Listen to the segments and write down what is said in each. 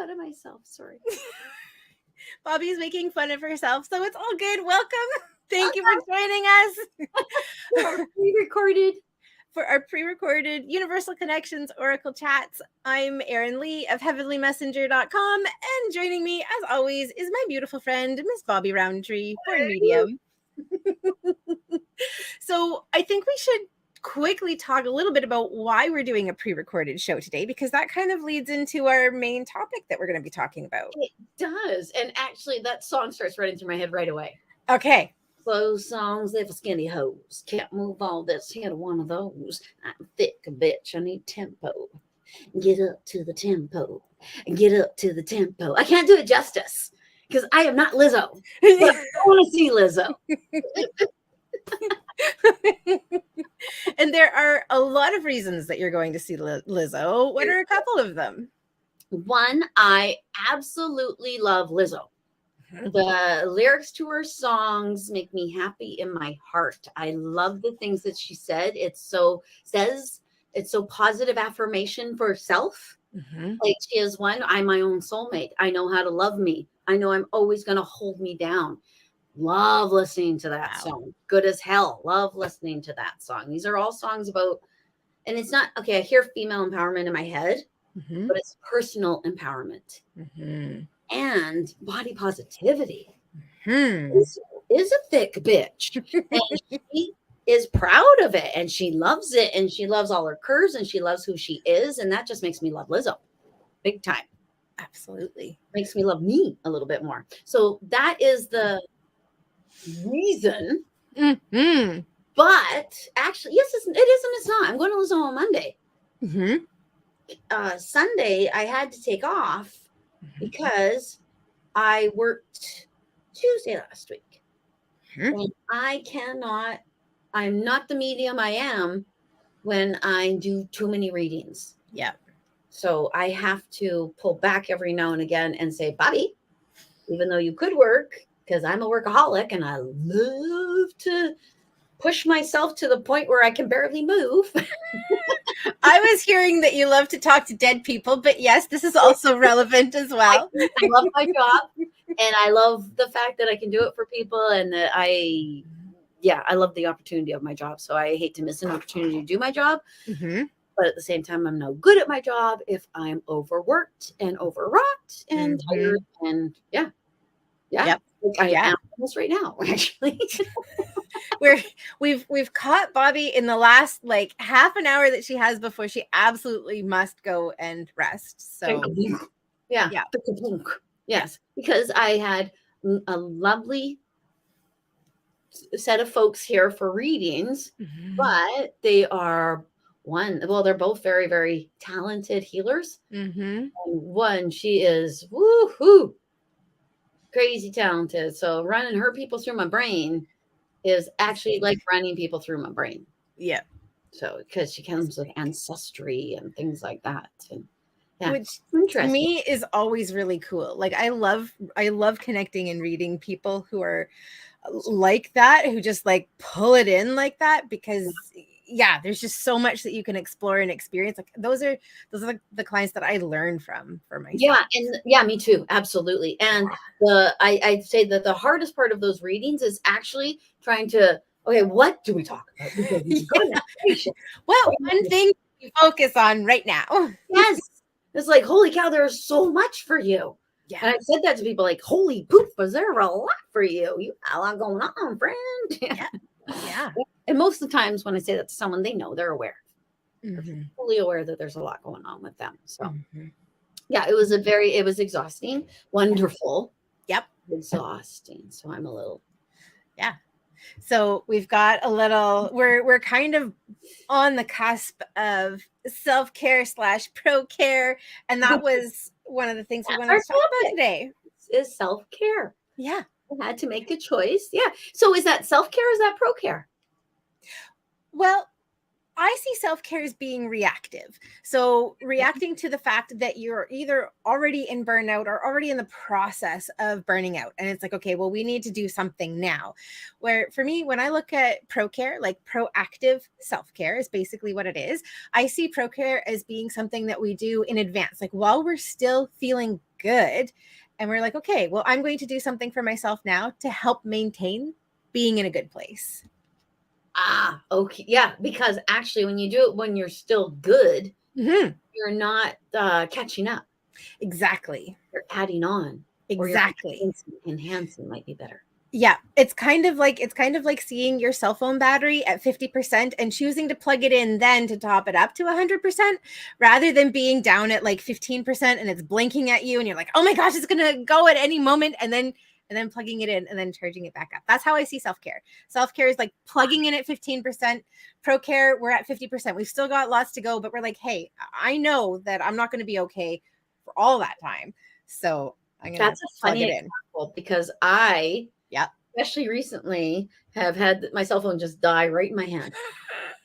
fun of myself. Sorry. Bobbi's making fun of herself, so it's all good. Welcome. Thank you for joining us. For our pre-recorded Universal Connections Oracle Chats. I'm Erin Lee of heavenlymessenger.com, and joining me, as always, is my beautiful friend, Miss Bobbi Roundtree, born medium. So I think we should quickly talk a little bit about why we're doing a pre-recorded show today, because that kind of leads into our main topic that we're going to be talking about. It does. And actually, that song starts running through my head right away. Okay. Slow songs, they for skinny hoes. Can't move all this, hit one of those. I'm thick a bitch, I need tempo. Get up to the tempo. Get up to the tempo. I can't do it justice because I am not Lizzo. But I want to see Lizzo. And there are a lot of reasons that you're going to see Lizzo. What are a couple of them? One, I absolutely love Lizzo. The lyrics to her songs make me happy in my heart. I love the things that she said. It's so positive affirmation for self. Like she is one, I'm my own soulmate. I know how to love me. I know I'm always going to hold me down. Love listening to that song. Good as hell. Love listening to that song. These are all songs about, and it's not, okay, I hear female empowerment in my head, but it's personal empowerment. And body positivity is a thick bitch. And she is proud of it, and she loves it, and she loves all her curves, and she loves who she is, and that just makes me love Lizzo big time. Absolutely. Makes me love me a little bit more. So that is the reason. But actually, yes, it isn't. It's not. I'm going to Lizzo on Monday. Sunday, I had to take off because I worked Tuesday last week. And I'm not the medium I am when I do too many readings. Yeah. So I have to pull back every now and again and say, Bobbi, even though you could work, because I'm a workaholic and I love to push myself to the point where I can barely move. I was hearing that you love to talk to dead people, but yes, this is also relevant as well. I love my job, and I love the fact that I can do it for people, and that I love the opportunity of my job. So I hate to miss an opportunity to do my job. But at the same time, I'm no good at my job if I'm overworked and overwrought and tired. And I am almost right now, actually. We've caught Bobbi in the last like half an hour that she has before she absolutely must go and rest. So yes, because I had a lovely set of folks here for readings, but they are they're both very, very talented healers. And one, she is woohoo crazy talented. So running her people through my brain is actually like running people through my brain. Yeah. So because she comes with ancestry and things like that. And which to me is always really cool. Like I love connecting and reading people who are like that, who just like pull it in like that, because there's just so much that you can explore and experience. Like those are the clients that I learn from for myself. Me too, absolutely. And I'd say that the hardest part of those readings is actually trying to, okay, what do we talk about? Well, one thing you focus on right now. Yes, it's like, holy cow, there's so much for you. Yeah. And I said that to people, like, holy poop, was there a lot for you? You got a lot going on, friend. Yeah. And most of the times when I say that to someone, they know, they're aware. They're fully aware that there's a lot going on with them. So it was exhausting, wonderful. Yep. Exhausting. So I'm a little. Yeah. So we've got a little, we're kind of on the cusp of self-care / pro-care. And that was one of the things we wanted to talk about today. Is self-care. Yeah. I had to make a choice. Yeah. So is that self-care or is that pro-care? Well, I see self-care as being reactive. So reacting to the fact that you're either already in burnout or already in the process of burning out. And it's like, okay, well, we need to do something now. Where for me, when I look at pro-care, like proactive self-care is basically what it is. I see pro-care as being something that we do in advance. Like while we're still feeling good. And we're like, okay, well, I'm going to do something for myself now to help maintain being in a good place. Ah, okay. Yeah, because actually when you do it when you're still good, you're not catching up. Exactly. You're adding on. Exactly. Or enhancing might be better. Yeah, it's kind of like seeing your cell phone battery at 50% and choosing to plug it in then to top it up to 100% rather than being down at like 15% and it's blinking at you and you're like, "Oh my gosh, it's going to go at any moment," and then plugging it in and then charging it back up. That's how I see self-care. Self-care is like plugging in at 15%. Pro care, we're at 50%. We've still got lots to go, but we're like, "Hey, I know that I'm not going to be okay for all that time." So, I'm going to plug it in. Because I especially recently have had my cell phone just die right in my hand.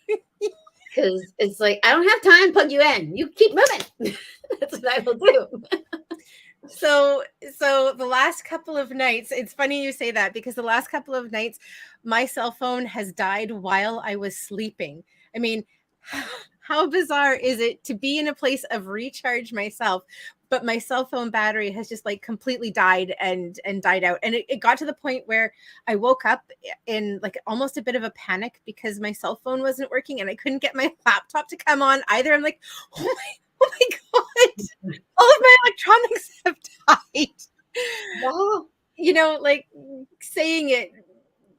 Because it's like, I don't have time to plug you in. You keep moving. That's what I will do. So the last couple of nights, it's funny you say that because the last couple of nights, my cell phone has died while I was sleeping. I mean, how bizarre is it to be in a place of recharge myself, but my cell phone battery has just like completely died and died out. And it got to the point where I woke up in like almost a bit of a panic because my cell phone wasn't working and I couldn't get my laptop to come on either. I'm like, oh my God, all of my electronics have died. Wow. You know, like saying it,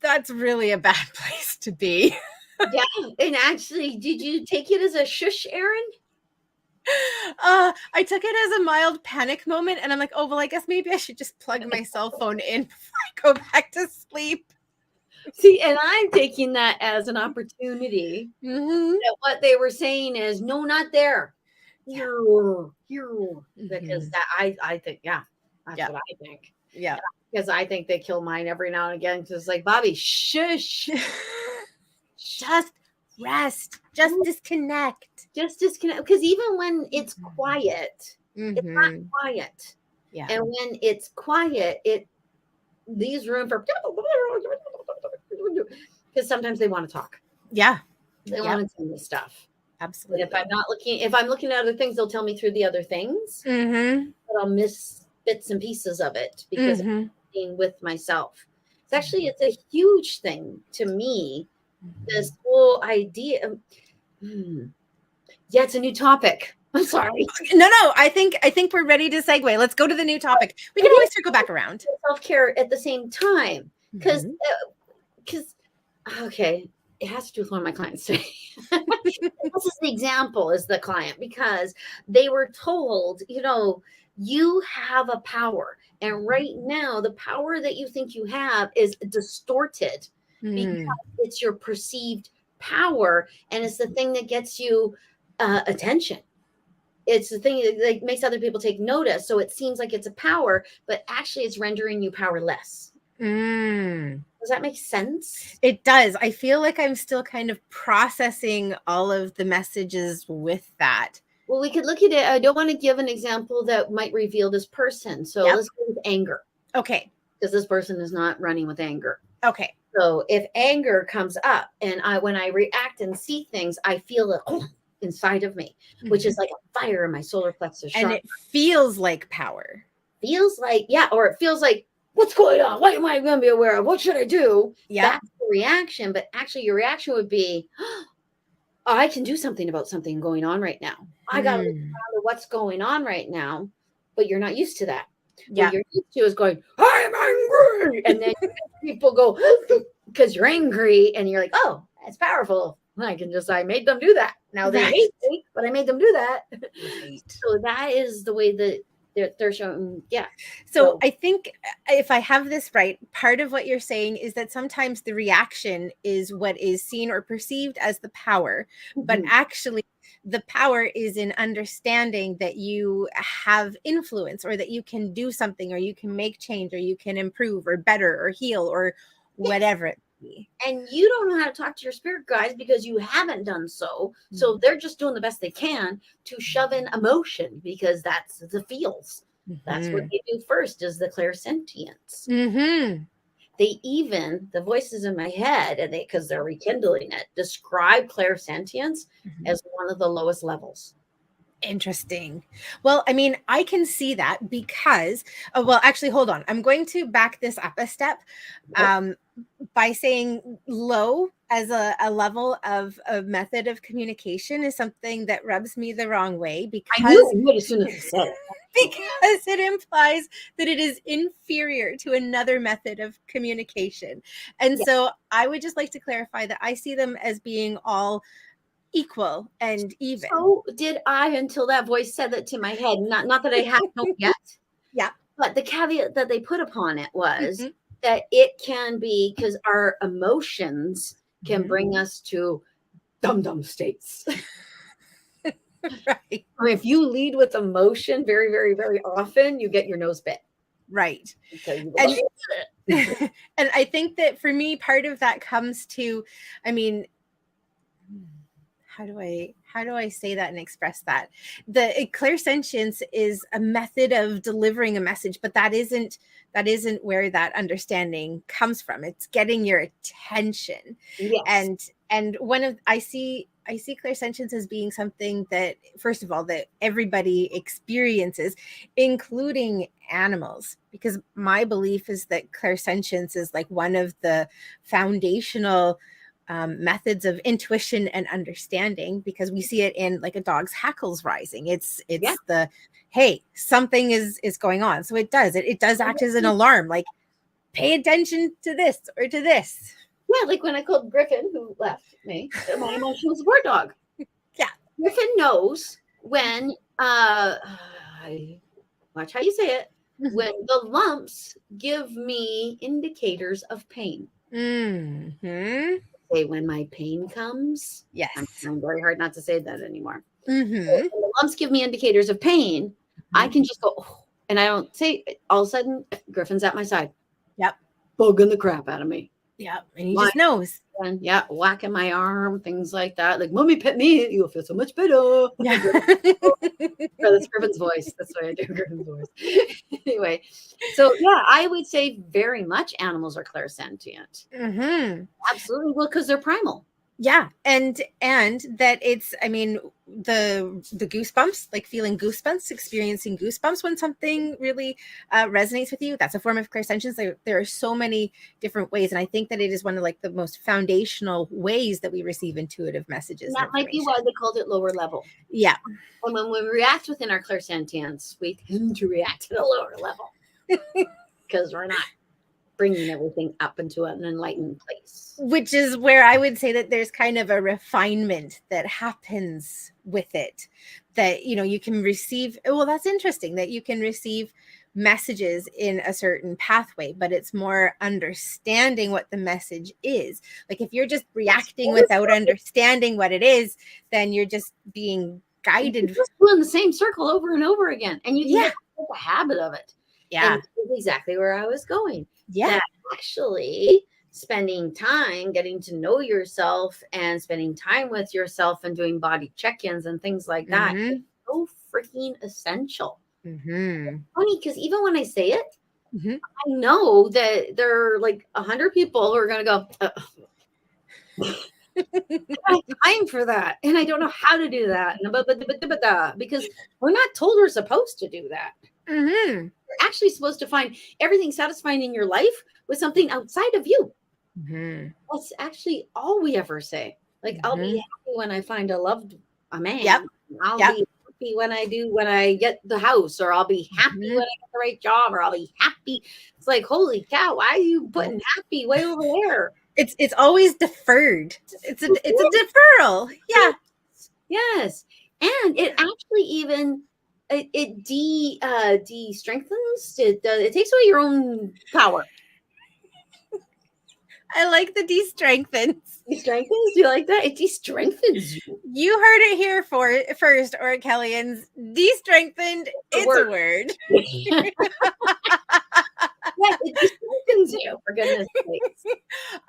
that's really a bad place to be. Yeah. And actually, did you take it as a shush, Erin? I took it as a mild panic moment and I'm like, oh, well, I guess maybe I should just plug my cell phone in before I go back to sleep. See, and I'm taking that as an opportunity. That what they were saying is, no, not there. Here. Because that I think, that's what I think. Yeah. Because I think they kill mine every now and again. Because it's like, Bobbi, shush. Just rest. Just disconnect. Just disconnect. Because even when it's quiet, it's not quiet. Yeah. And when it's quiet, it leaves room for because sometimes they want to talk. Yeah. They want to tell me stuff. Absolutely. But if I'm looking at other things, they'll tell me through the other things. But I'll miss bits and pieces of it because I'm being with myself. It's a huge thing to me. This whole idea of, it's a new topic. I'm sorry. No, I think we're ready to segue. Let's go to the new topic. We can always circle back around. Self-care at the same time. Because okay, it has to do with one of my clients today. This is the example, is the client, because they were told, you have a power. And right now, the power that you think you have is distorted because it's your perceived power. And it's the thing that gets you attention. It's the thing that makes other people take notice. So it seems like it's a power, but actually it's rendering you powerless. Does that make sense? It does. I feel like I'm still kind of processing all of the messages with that. Well, we could look at it. I don't want to give an example that might reveal this person. So let's go with anger. Okay. Because this person is not running with anger. Okay. So if anger comes up and when I react and see things, I feel it inside of me, which is like a fire in my solar plexus chakra. And it feels like power. Feels like, or it feels like, what's going on? What am I going to be aware of? What should I do? Yeah. That's the reaction. But actually your reaction would be, I can do something about something going on right now. I got to look around at what's going on right now. But you're not used to that. Yeah. What you're used to is going, I'm angry. And then people go, because you're angry. And you're like, oh, that's powerful. I made them do that. Now they hate me, but I made them do that. Right. So that is the way that they're showing. Yeah. So I think if I have this right, part of what you're saying is that sometimes the reaction is what is seen or perceived as the power, but actually the power is in understanding that you have influence or that you can do something or you can make change or you can improve or better or heal or whatever it be. And you don't know how to talk to your spirit guides because you haven't done so. So they're just doing the best they can to shove in emotion because that's the feels. That's what they do first, is the clairsentience. They even, the voices in my head, and because they're rekindling it, describe clairsentience as one of the lowest levels. Interesting. Well, I mean, I can see that because, well, actually, hold on. I'm going to back this up a step by saying low as a level of a method of communication is something that rubs me the wrong way because I knew you would as soon as you said it. Because it implies that it is inferior to another method of communication. And so I would just like to clarify that I see them as being all equal and even. So did I until that voice said that to my head. Not that I have known yet. Yeah. But the caveat that they put upon it was that it can be because our emotions can bring us to dumb states. Right. I mean, if you lead with emotion very, very, very often, you get your nose bit. Right. And and I think that for me, part of that comes to, I mean, how do I say that and express that? The clairsentience is a method of delivering a message, but that isn't where that understanding comes from. It's getting your attention. Yes. And one of I see clairsentience as being something that, first of all, that everybody experiences, including animals, because my belief is that clairsentience is like one of the foundational methods of intuition and understanding, because we see it in like a dog's hackles rising. It's the, hey, something is going on. So it does act as an alarm, like pay attention to this or to this. Yeah, like when I called Griffin, who left me, my emotional support dog. Yeah. Griffin knows when watch how you say it, when the lumps give me indicators of pain. Say when my pain comes. Yes. I'm trying very hard not to say that anymore. So when the lumps give me indicators of pain, I can just go, oh, and I don't say it. All of a sudden, Griffin's at my side. Yep. Bugging the crap out of me. Yep. And he just knows. And yeah, whacking my arm, things like that. Like, mommy, pet me, you'll feel so much better. Yeah. That's Griffin's voice. That's why I do Griffin's voice. Anyway, so yeah, I would say very much animals are clairsentient. Absolutely. Well, because they're primal. Yeah. And that it's, I mean, the goosebumps, like feeling goosebumps, experiencing goosebumps when something really resonates with you, that's a form of clairsentience. There are so many different ways, and I think that it is one of like the most foundational ways that we receive intuitive messages. And that might be why they called it lower level. Yeah. And when we react within our clairsentience, we tend to react at a lower level because we're not bringing everything up into an enlightened place. Which is where I would say that there's kind of a refinement that happens with it, that, you know, you can receive, well, that's interesting that you can receive messages in a certain pathway, but it's more understanding what the message is. Like if you're just reacting without understanding what it is, then you're just being guided. You're just doing the same circle over and over again. And you can get a habit of it. Yeah. And that's exactly where I was going. Yeah. That actually spending time getting to know yourself and spending time with yourself and doing body check-ins and things like that is so freaking essential. Funny, because even when I say it, I know that there are like 100 people who are going to go, I have time for that. And I don't know how to do that. Because we're not told we're supposed to do that. You're actually supposed to find everything satisfying in your life with something outside of you. That's actually all we ever say. Like, I'll be happy when I find a man. I'll be happy when I get the house, or I'll be happy when I get the right job, or I'll be happy. It's like, holy cow, why are you putting happy way over there? It's always deferred. It's a deferral. Yeah. Yes. And it actually even it de-strengthens. It takes away your own power. I like the de-strengthens. De-strengthens? Do you like that? It de-strengthens you. You heard it here first, Orichellians. De-strengthened, it's a word. Yes, it de-strengthens you, for goodness sakes.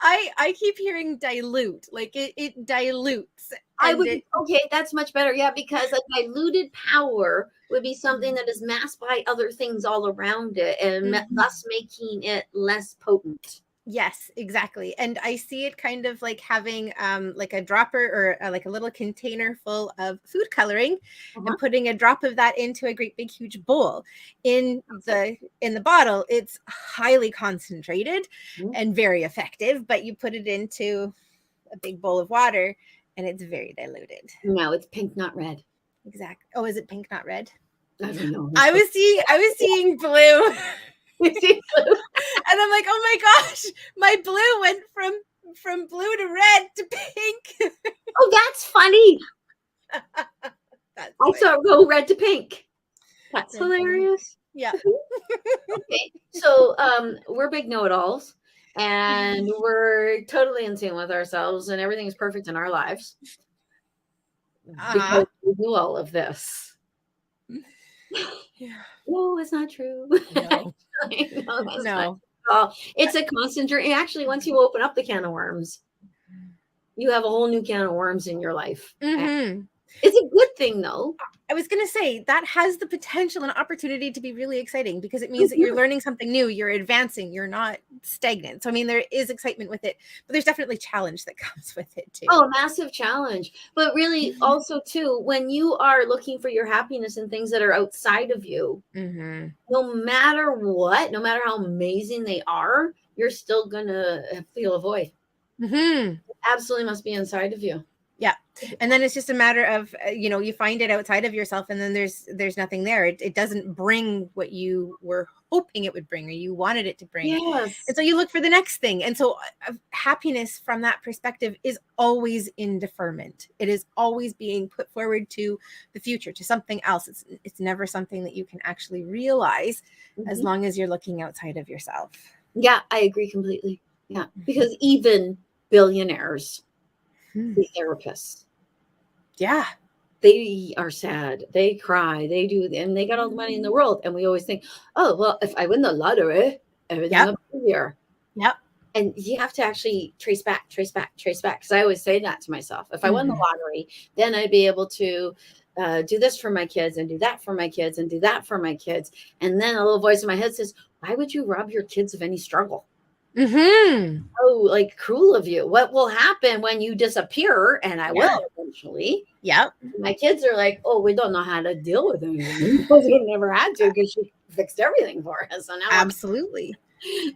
I keep hearing dilute. Like it dilutes. Okay, that's much better. Yeah, because a diluted power would be something that is masked by other things all around it, and thus making it less potent. Yes, exactly. And I see it kind of like having like a dropper or like a little container full of food coloring and putting a drop of that into a great big huge bowl. In the bottle, it's highly concentrated and very effective, but you put it into a big bowl of water and it's very diluted. No, it's pink, not red. Exactly. Oh, is it pink, not red? I don't know. I was seeing blue. And I'm like, oh my gosh, my blue went from blue to red to pink. Oh, that's funny. That's I saw it go red to pink. That's hilarious. Yeah. Okay. So we're big know-it-alls and we're totally in tune with ourselves and everything is perfect in our lives. Because we do all of this. Yeah. No, it's not true. No. No. It's a constant journey. Actually, once you open up the can of worms, you have a whole new can of worms in your life. It's a good thing, though. I was going to say that has the potential and opportunity to be really exciting because it means that you're learning something new, you're advancing, you're not stagnant. So, I mean, there is excitement with it, but there's definitely challenge that comes with it too. Oh, massive challenge. But really also too, when you are looking for your happiness in things that are outside of you, no matter what, no matter how amazing they are, you're still going to feel a void. It absolutely must be inside of you. Yeah. And then it's just a matter of, you find it outside of yourself and then there's nothing there. It doesn't bring what you were hoping it would bring or you wanted it to bring. Yes. And so you look for the next thing. And so happiness from that perspective is always in deferment. It is always being put forward to the future, to something else. It's never something that you can actually realize as long as you're looking outside of yourself. Yeah, I agree completely. Yeah. Because even billionaires, the therapists. Yeah. They are sad. They cry. They do, and they got all the money in the world. And we always think, oh, well, if I win the lottery, everything will be here. Yep. And you have to actually trace back. Because I always say that to myself. If I won the lottery, then I'd be able to do this for my kids and do that for my kids and do that for my kids. And then a little voice in my head says, why would you rob your kids of any struggle? Oh, like cruel of you. What will happen when you disappear? And I will eventually. Yep. My kids are like, oh, we don't know how to deal with anything because we never had to because she fixed everything for us. So now absolutely.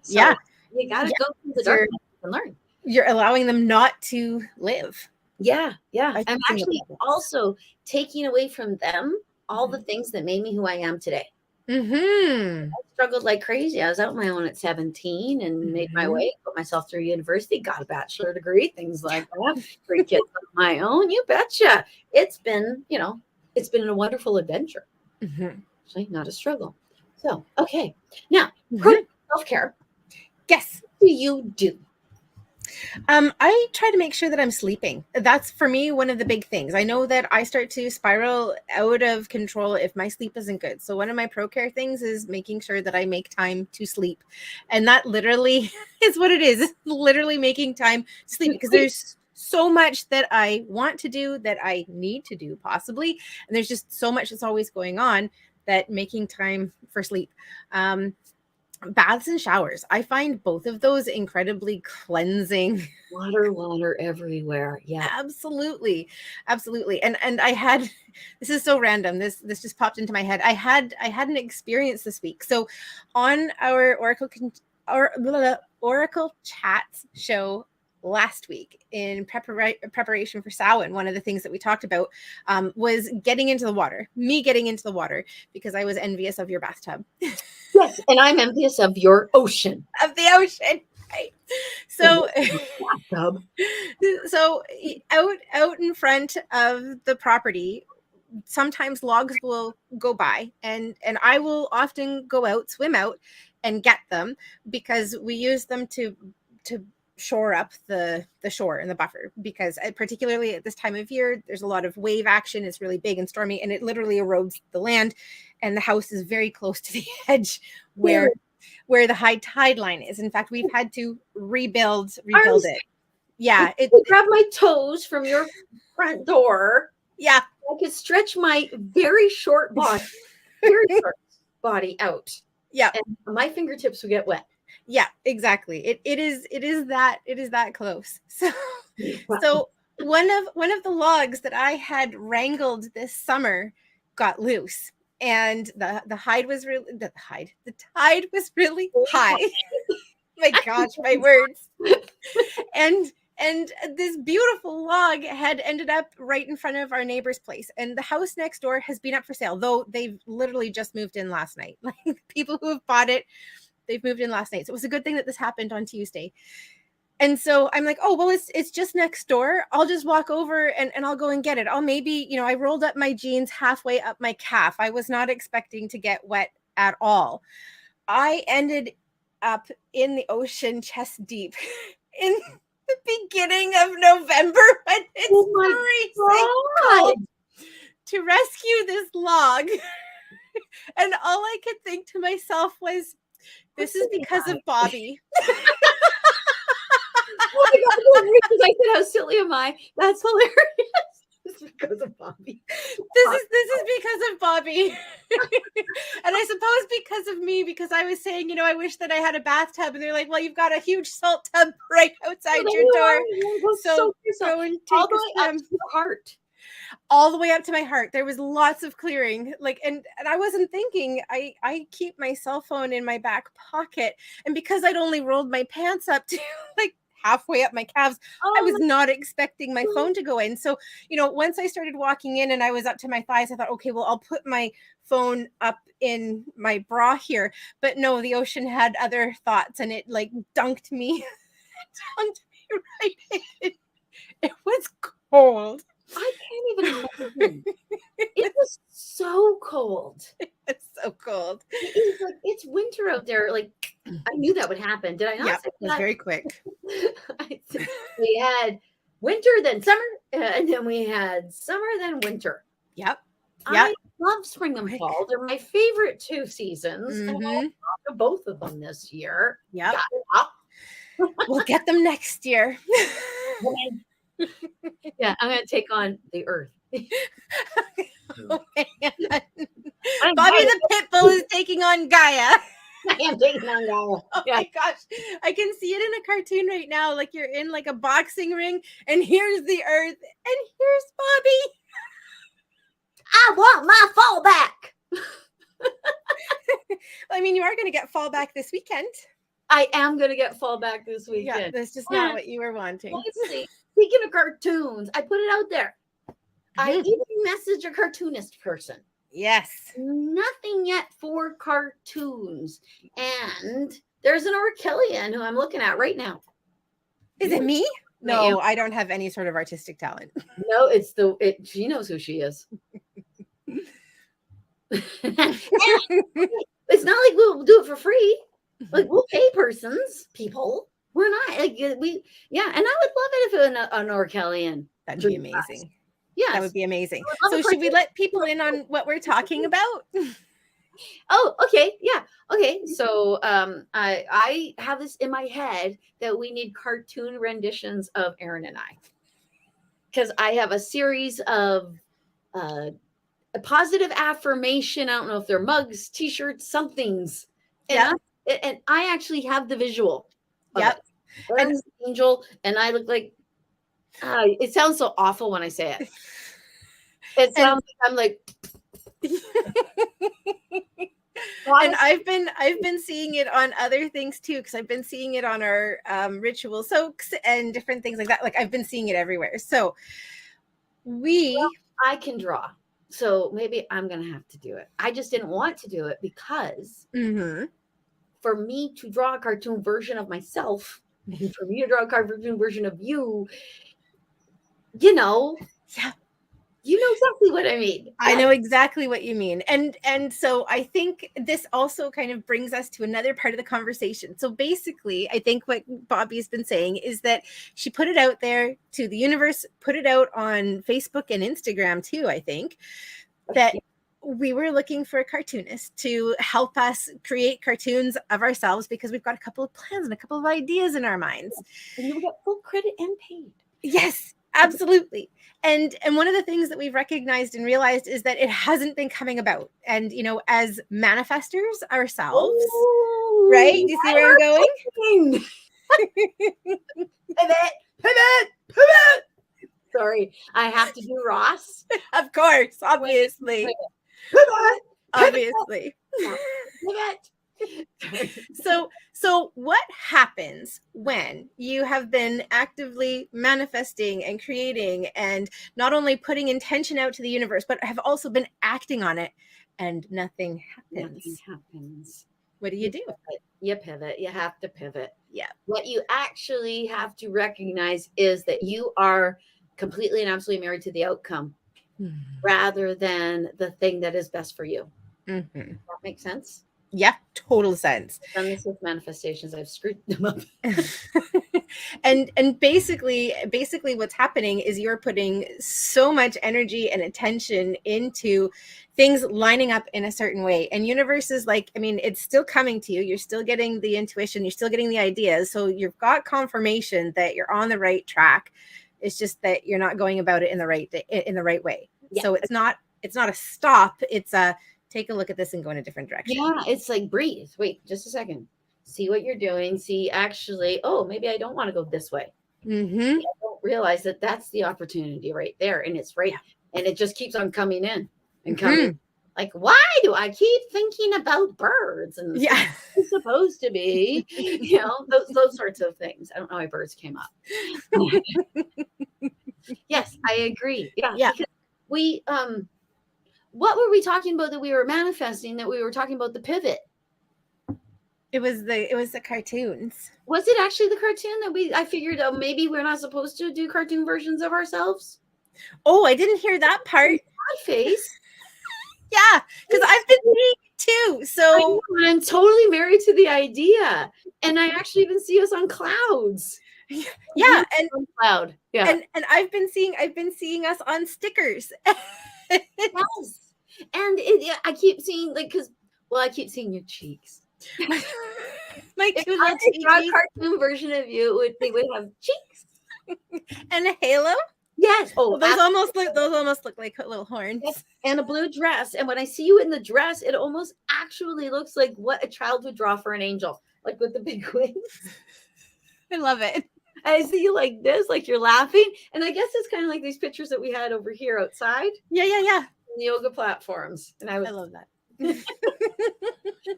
So you gotta go through the darkness and learn. You're allowing them not to live. Yeah. I'm actually also taking away from them all the things that made me who I am today. I struggled like crazy. I was out on my own at 17 and made my way, put myself through university, got a bachelor degree, things like that. 3 kids of my own. You betcha. It's been a wonderful adventure. Actually, not a struggle. So, okay. Now, self-care. Yes. What do you do? I try to make sure that I'm sleeping. That's for me one of the big things. I know that I start to spiral out of control if my sleep isn't good. So one of my pro-care things is making sure that I make time to sleep. And that literally is what it is. It's literally making time to sleep because there's so much that I want to do, that I need to do possibly. And there's just so much that's always going on that making time for sleep. Baths and showers. I find both of those incredibly cleansing. Water everywhere. Yeah, absolutely. And I had, this is so random. This just popped into my head. I had an experience this week. So on our Oracle Chats show last week in preparation for Samhain, one of the things that we talked about was getting into the water, because I was envious of your bathtub. Yes, and I'm envious of your ocean. Of the ocean, right? So, so out in front of the property, sometimes logs will go by, and I will often go out, swim out, and get them because we use them to shore up the shore and the buffer, because particularly at this time of year, there's a lot of wave action. It's really big and stormy, and it literally erodes the land. And the house is very close to the edge where the high tide line is. In fact, we've had to rebuild it. Yeah. I grab my toes from your front door. Yeah. I could stretch my very short body, out. Yeah. And my fingertips would get wet. Yeah, exactly. It is that close. So one of the logs that I had wrangled this summer got loose, and the tide was really high. My gosh, my words. And this beautiful log had ended up right in front of our neighbor's place, and the house next door has been up for sale, though they've literally just moved in last night. Like, people who have bought it, they've moved in last night. So it was a good thing that this happened on Tuesday. And so I'm like, oh, well, it's just next door. I'll just walk over and I'll go and get it. I'll maybe, I rolled up my jeans halfway up my calf. I was not expecting to get wet at all. I ended up in the ocean chest deep in the beginning of November when it's freezing cold to rescue this log. And all I could think to myself was, this is because of Bobbi. Oh my God, because I said, how silly am I? That's hilarious. This is because of Bobbi. This is because of Bobbi. And I suppose because of me, because I was saying, I wish that I had a bathtub, and they're like, well, you've got a huge salt tub right outside your door. So go and take all the way up to your heart. All the way up to my heart. There was lots of clearing, and I wasn't thinking. I keep my cell phone in my back pocket, and because I'd only rolled my pants up to like halfway up my calves, I was not expecting my phone to go in. So, once I started walking in and I was up to my thighs, I thought, okay, well, I'll put my phone up in my bra here. But no, the ocean had other thoughts, and it like dunked me right in. It was cold. I can't even imagine. It was so cold. It's so cold. It's winter out there. Like, I knew that would happen. Did I not? Yeah, it was very quick. We had winter, then summer, and then we had summer, then winter. Yep. I love spring and fall. They're my favorite two seasons. And I'll talk to both of them this year. Yep. We'll get them next year. Yeah, I'm going to take on the earth. Oh, man. Bobbi the Pitbull is taking on Gaia. I am taking on Gaia. Oh my gosh. I can see it in a cartoon right now. Like, you're in like a boxing ring, and here's the earth, and here's Bobbi. I want my fallback. I mean, you are going to get fallback this weekend. I am going to get fallback this weekend. Yeah, that's just not what you were wanting. Speaking of cartoons, I put it out there. I even messaged a cartoonist person. Yes. Nothing yet for cartoons. And there's an Orchelian who I'm looking at right now. Is it me? No, I don't have any sort of artistic talent. No, she knows who she is. It's not like we'll do it for free. Like, we'll pay people. We're not like and I would love it if it was an Orchelian. That'd be amazing. Yeah, that would be amazing. So should we let people in on what we're talking about? Oh, okay. Yeah. Okay. So I have this in my head that we need cartoon renditions of Erin and I. Because I have a series of a positive affirmation. I don't know if they're mugs, t-shirts, somethings. And I actually have the visual. Yep. And an angel, and I look like it sounds so awful when I say it. It sounds like I'm like and I've been seeing it on other things too, because I've been seeing it on our ritual soaks and different things like that. Like, I've been seeing it everywhere. So I can draw. So maybe I'm gonna have to do it. I just didn't want to do it because for me to draw a cartoon version of myself, and for me to draw a cartoon version of you, you know exactly what I mean. I know exactly what you mean. And so I think this also kind of brings us to another part of the conversation. So basically, I think what Bobbi's been saying is that she put it out there to the universe, put it out on Facebook and Instagram too, I think, that we were looking for a cartoonist to help us create cartoons of ourselves, because we've got a couple of plans and a couple of ideas in our minds. And you get full credit and paid. Yes, absolutely. And one of the things that we've recognized and realized is that it hasn't been coming about. And, as manifestors ourselves, Right? Do you see where I'm going? Pivot. Sorry, I have to do Ross. Of course, obviously. Pivot. Obviously. Pivot. So what happens when you have been actively manifesting and creating and not only putting intention out to the universe, but have also been acting on it and nothing happens? Nothing happens. What do you do? You pivot. You have to pivot. Yeah. What you actually have to recognize is that you are completely and absolutely married to the outcome rather than the thing that is best for you. Mm-hmm. That makes sense? Yeah, total sense. I've done this with manifestations. I've screwed them up. and basically what's happening is you're putting so much energy and attention into things lining up in a certain way, and universe is like, I mean, it's still coming to you. You're still getting the intuition, you're still getting the ideas, so you've got confirmation that you're on the right track. It's just that you're not going about it in the right way. Yeah. So it's not a stop, it's a take a look at this and go in a different direction. Yeah, it's like breathe. Wait, just a second. See what you're doing. See, actually, oh, maybe I don't want to go this way. Mm-hmm. I don't realize that that's the opportunity right there. And it's right. Yeah. And it just keeps on coming in and coming. Mm-hmm. Like, why do I keep thinking about birds? And yeah, it's supposed to be, you know, those sorts of things. I don't know why birds came up. Yes, I agree. Yeah. Yeah. We, what were we talking about that we were manifesting, that we were talking about the pivot? It was the cartoons. Was it actually the cartoon that I figured out maybe we're not supposed to do cartoon versions of ourselves? Oh, I didn't hear that part. My face. Yeah, because I've been seeing it too. So I'm totally married to the idea. And I actually even see us on clouds. Yeah, and on cloud. Yeah. And I've been seeing us on stickers. Yes. And I keep seeing, like, I keep seeing your cheeks. My two little cheeks. A cartoon version of you would have cheeks and a halo. Yes. Oh, those almost look like little horns. Yes. And a blue dress. And when I see you in the dress, it almost actually looks like what a child would draw for an angel, like with the big wings. I love it. I see you like this, like you're laughing. And I guess it's kind of like these pictures that we had over here outside. Yeah. The yoga platforms. And I love that.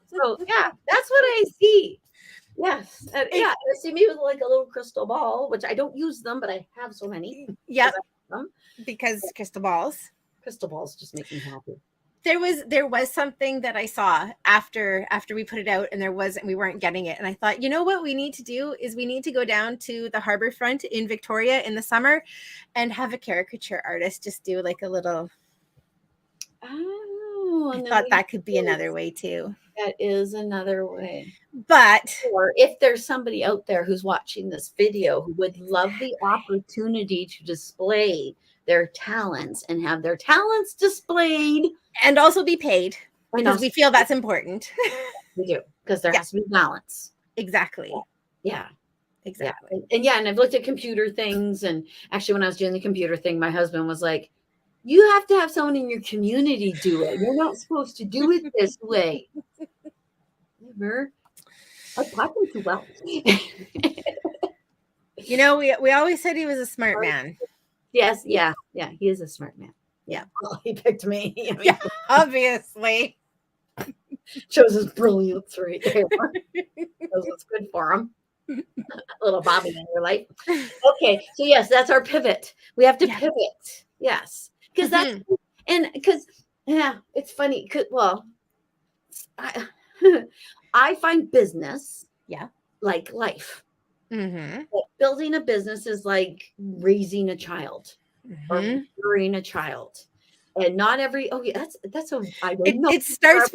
So yeah, that's what I see. Yes. And, I see me with like a little crystal ball, which I don't use them, but I have so many. Yeah. Because crystal balls just make me happy. There was something that I saw after we put it out, and we weren't getting it. And I thought, you know what we need to do is we need to go down to the harbor front in Victoria in the summer and have a caricature artist just do like a little. Oh, I thought that could be another way too. That is another way. But or if there's somebody out there who's watching this video who would love the opportunity to display their talents and have their talents displayed and also be paid, because we feel that's important. We do, because there has to be balance. Exactly. Yeah. Exactly. Yeah. And I've looked at computer things, and actually when I was doing the computer thing, my husband was like, you have to have someone in your community do it. You're not supposed to do it this way. Never. I taught him too well. You know, we always said he was a smart man. Yes. Yeah. He is a smart man. Yeah. Well, he picked me. Yeah, obviously. Shows his brilliance right there. Shows what's good for him. A little Bobbi in your life. Okay. So yes, that's our pivot. We have to pivot. Yes. Because it's funny. I find business like life. Mm-hmm. Building a business is like raising a child or rearing a child. And not every it starts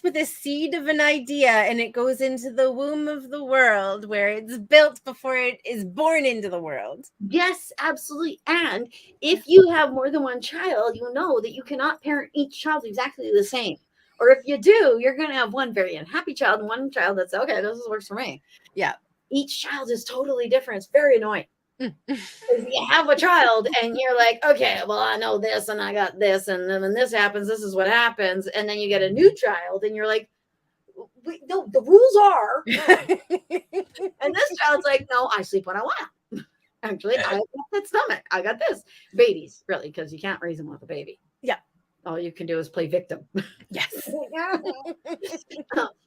with a seed of an idea, and it goes into the womb of the world where it's built before it is born into the world. Yes, absolutely. And if you have more than one child, you know that you cannot parent each child exactly the same. Or if you do, you're going to have one very unhappy child and one child that's okay, this works for me. Yeah. Each child is totally different. It's very annoying. You have a child and you're like, okay, well, I know this and I got this, and then when this happens, this is what happens. And then you get a new child and you're like, no, the rules are. And this child's like, no, I sleep when I want. Actually, I got that stomach. I got this. Babies, really, because you can't raise them with a baby. Yeah. All you can do is play victim. Yes.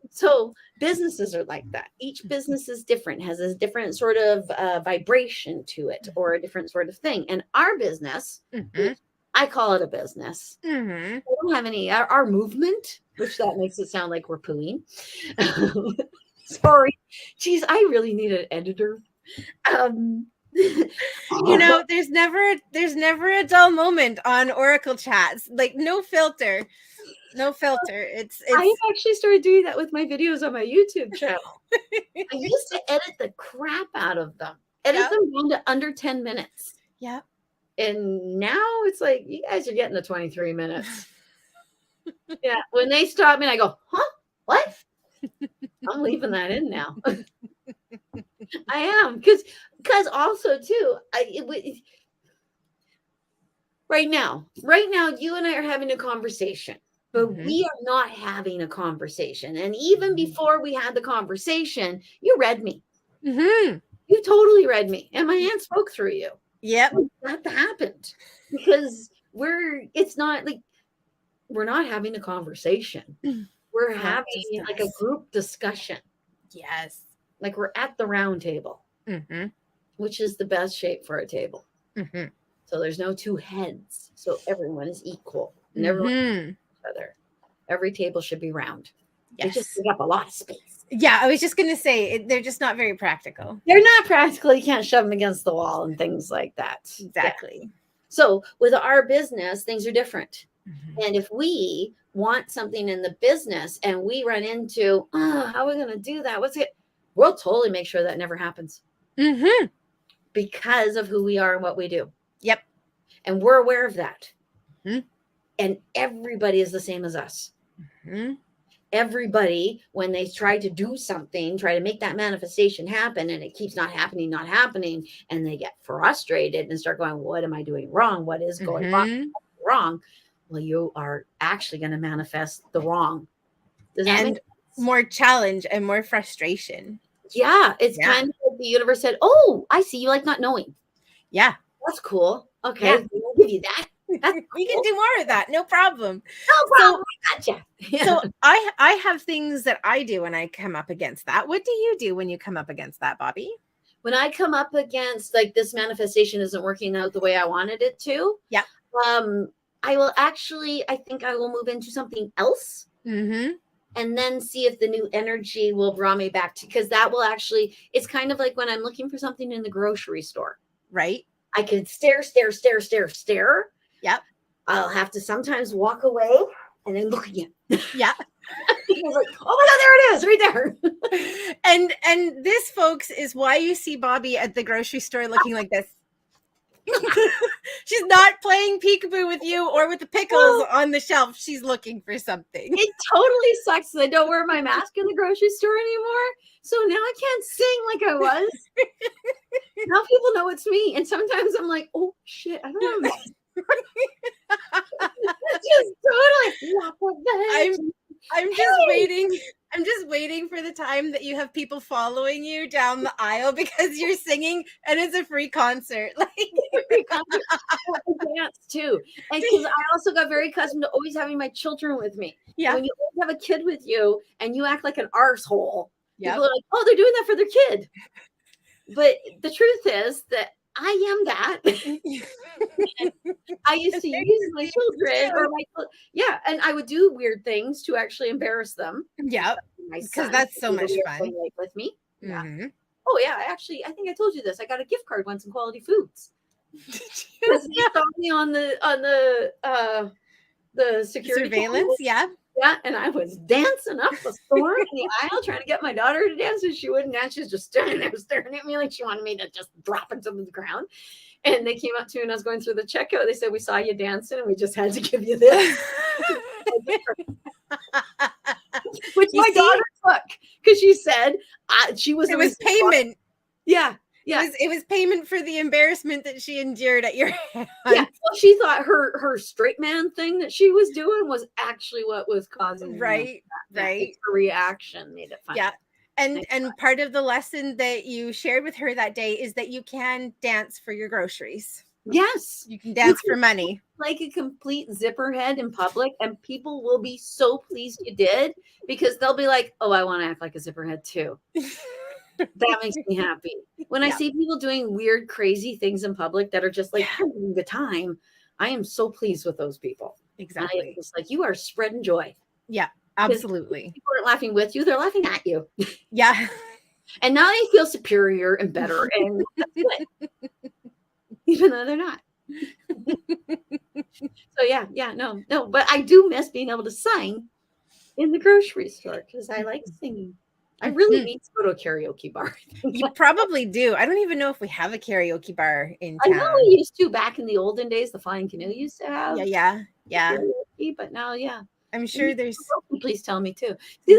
So businesses are like that. Each business is different, has a different sort of vibration to it, or a different sort of thing. And our business, I call it a business. We don't have any, our movement, which that makes it sound like we're pooing. Sorry. Geez, I really need an editor. You know, there's never a dull moment on Oracle chats. Like no filter. It's I actually started doing that with my videos on my YouTube channel. I used to edit the crap out of them. Edit them down to under 10 minutes. Yeah. And now it's like, you guys are getting to 23 minutes. Yeah. When they stop me, I go, huh? What? I'm leaving that in now. I am. Because also, too, right now, you and I are having a conversation. But we are not having a conversation. And even before we had the conversation, you read me. You totally read me. And my aunt spoke through you. Yep. That happened. Because it's not like we're not having a conversation. We're having like a group discussion. Yes. Like we're at the round table, which is the best shape for a table. So there's no two heads. So everyone is equal. And everyone other. Every table should be round. They just take up a lot of space. Yeah, I was just going to say, they're just not very practical. They're not practical. You can't shove them against the wall and things like that. Exactly. Yeah. So with our business, things are different. And if we want something in the business and we run into, how are we going to do that? We'll totally make sure that never happens. Because of who we are and what we do. Yep. And we're aware of that. And everybody is the same as us. Everybody, when they try to do something, try to make that manifestation happen, and it keeps not happening, and they get frustrated and start going, what am I doing wrong? What is going wrong? Well, you are actually going to manifest the wrong. And more challenge and more frustration. Yeah, it's kind of like the universe said, oh, I see you like not knowing. Yeah. That's cool. Okay, we'll give you that. We can do more of that. No problem. No problem. So, gotcha. So I have things that I do when I come up against that. What do you do when you come up against that, Bobbi? When I come up against like this manifestation isn't working out the way I wanted it to. Yeah. I think I will move into something else. And then see if the new energy will draw me back to, because that will actually, it's kind of like when I'm looking for something in the grocery store. Right. I can stare. Yep. I'll have to sometimes walk away and then look again. Yeah. Like, oh my God, there it is, right there. And this, folks, is why you see Bobbi at the grocery store looking like this. She's not playing peekaboo with you or with the pickles on the shelf. She's looking for something. It totally sucks that I don't wear my mask in the grocery store anymore. So now I can't sing like I was. Now people know it's me. And sometimes I'm like, oh shit, I don't know. Just totally. What the heck? I'm just waiting for the time that you have people following you down the aisle because you're singing and it's a free concert. Like free concert. Dance too. And because I also got very accustomed to always having my children with me. Yeah. When you always have a kid with you and you act like an arsehole, people are like, oh, they're doing that for their kid. But the truth is that I am that. I used to use my children and I would do weird things to actually embarrass them. Yeah. Because that's so much fun. With me. Yeah. Oh yeah. I think I told you this. I got a gift card once in Quality Foods. Because they saw me on the security surveillance. Yeah. Yeah, and I was dancing up a storm in the aisle trying to get my daughter to dance, and she wouldn't dance. She was just standing there staring at me like she wanted me to just drop into the ground. And they came up to me and I was going through the checkout. They said, we saw you dancing and we just had to give you this. Which my daughter took because she said it was payment. Yeah. Yeah. It was payment for the embarrassment that she endured at your hands. Yeah. Well, she thought her straight man thing that she was doing was actually what was causing right. It's her reaction made it funny. Yeah. And part of the lesson that you shared with her that day is that you can dance for your groceries. Yes. You can dance for money. Like a complete zipper head in public, and people will be so pleased you did, because they'll be like, oh, I want to act like a zipper head too. That makes me happy. When I see people doing weird, crazy things in public that are just like having the time, I am so pleased with those people. Exactly. It's like, you are spreading joy. Yeah, absolutely. People aren't laughing with you, they're laughing at you. Yeah. And now they feel superior and better, and that's good. Even though they're not. So no, but I do miss being able to sing in the grocery store, because I like singing. I really need to go to a karaoke bar. You probably do. I don't even know if we have a karaoke bar in town. I know we used to back in the olden days. The Flying Canoe used to have. Yeah. Karaoke, but now, I'm sure there's. Please tell me too. See,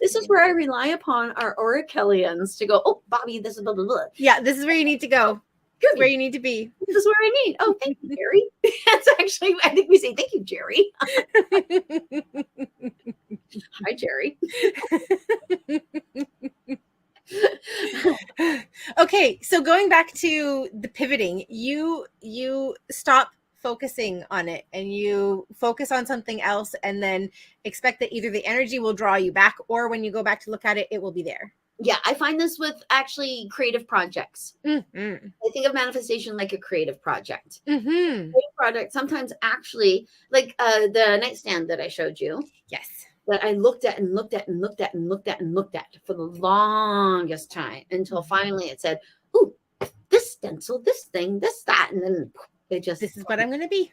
this is where I rely upon our Orachellians to go. Oh, Bobbi, this is blah blah blah. Yeah, this is where you need to go. This is where you need to be. This is where I need. Oh, thank you, Jerry. That's actually, I think we say thank you, Jerry. Hi, Jerry. Okay, so going back to the pivoting, you stop focusing on it and you focus on something else, and then expect that either the energy will draw you back, or when you go back to look at it, it will be there. Yeah, I find this with actually creative projects. Mm-hmm. I think of manifestation like a creative project. Mm-hmm. Creative project, sometimes actually, like the nightstand that I showed you. Yes. That I looked at and looked at and looked at and looked at and looked at for the longest time, until finally it said, ooh, this stencil, this thing, this, that. And then it just, this is what I'm going to be.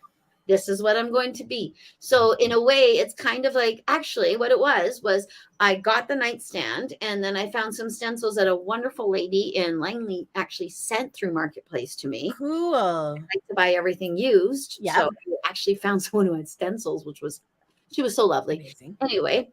This is what I'm going to be. So in a way, it's kind of like, actually what it was I got the nightstand, and then I found some stencils that a wonderful lady in Langley actually sent through Marketplace to me. Cool. I like to buy everything used. Yeah. So I actually found someone who had stencils, she was so lovely. Amazing. Anyway,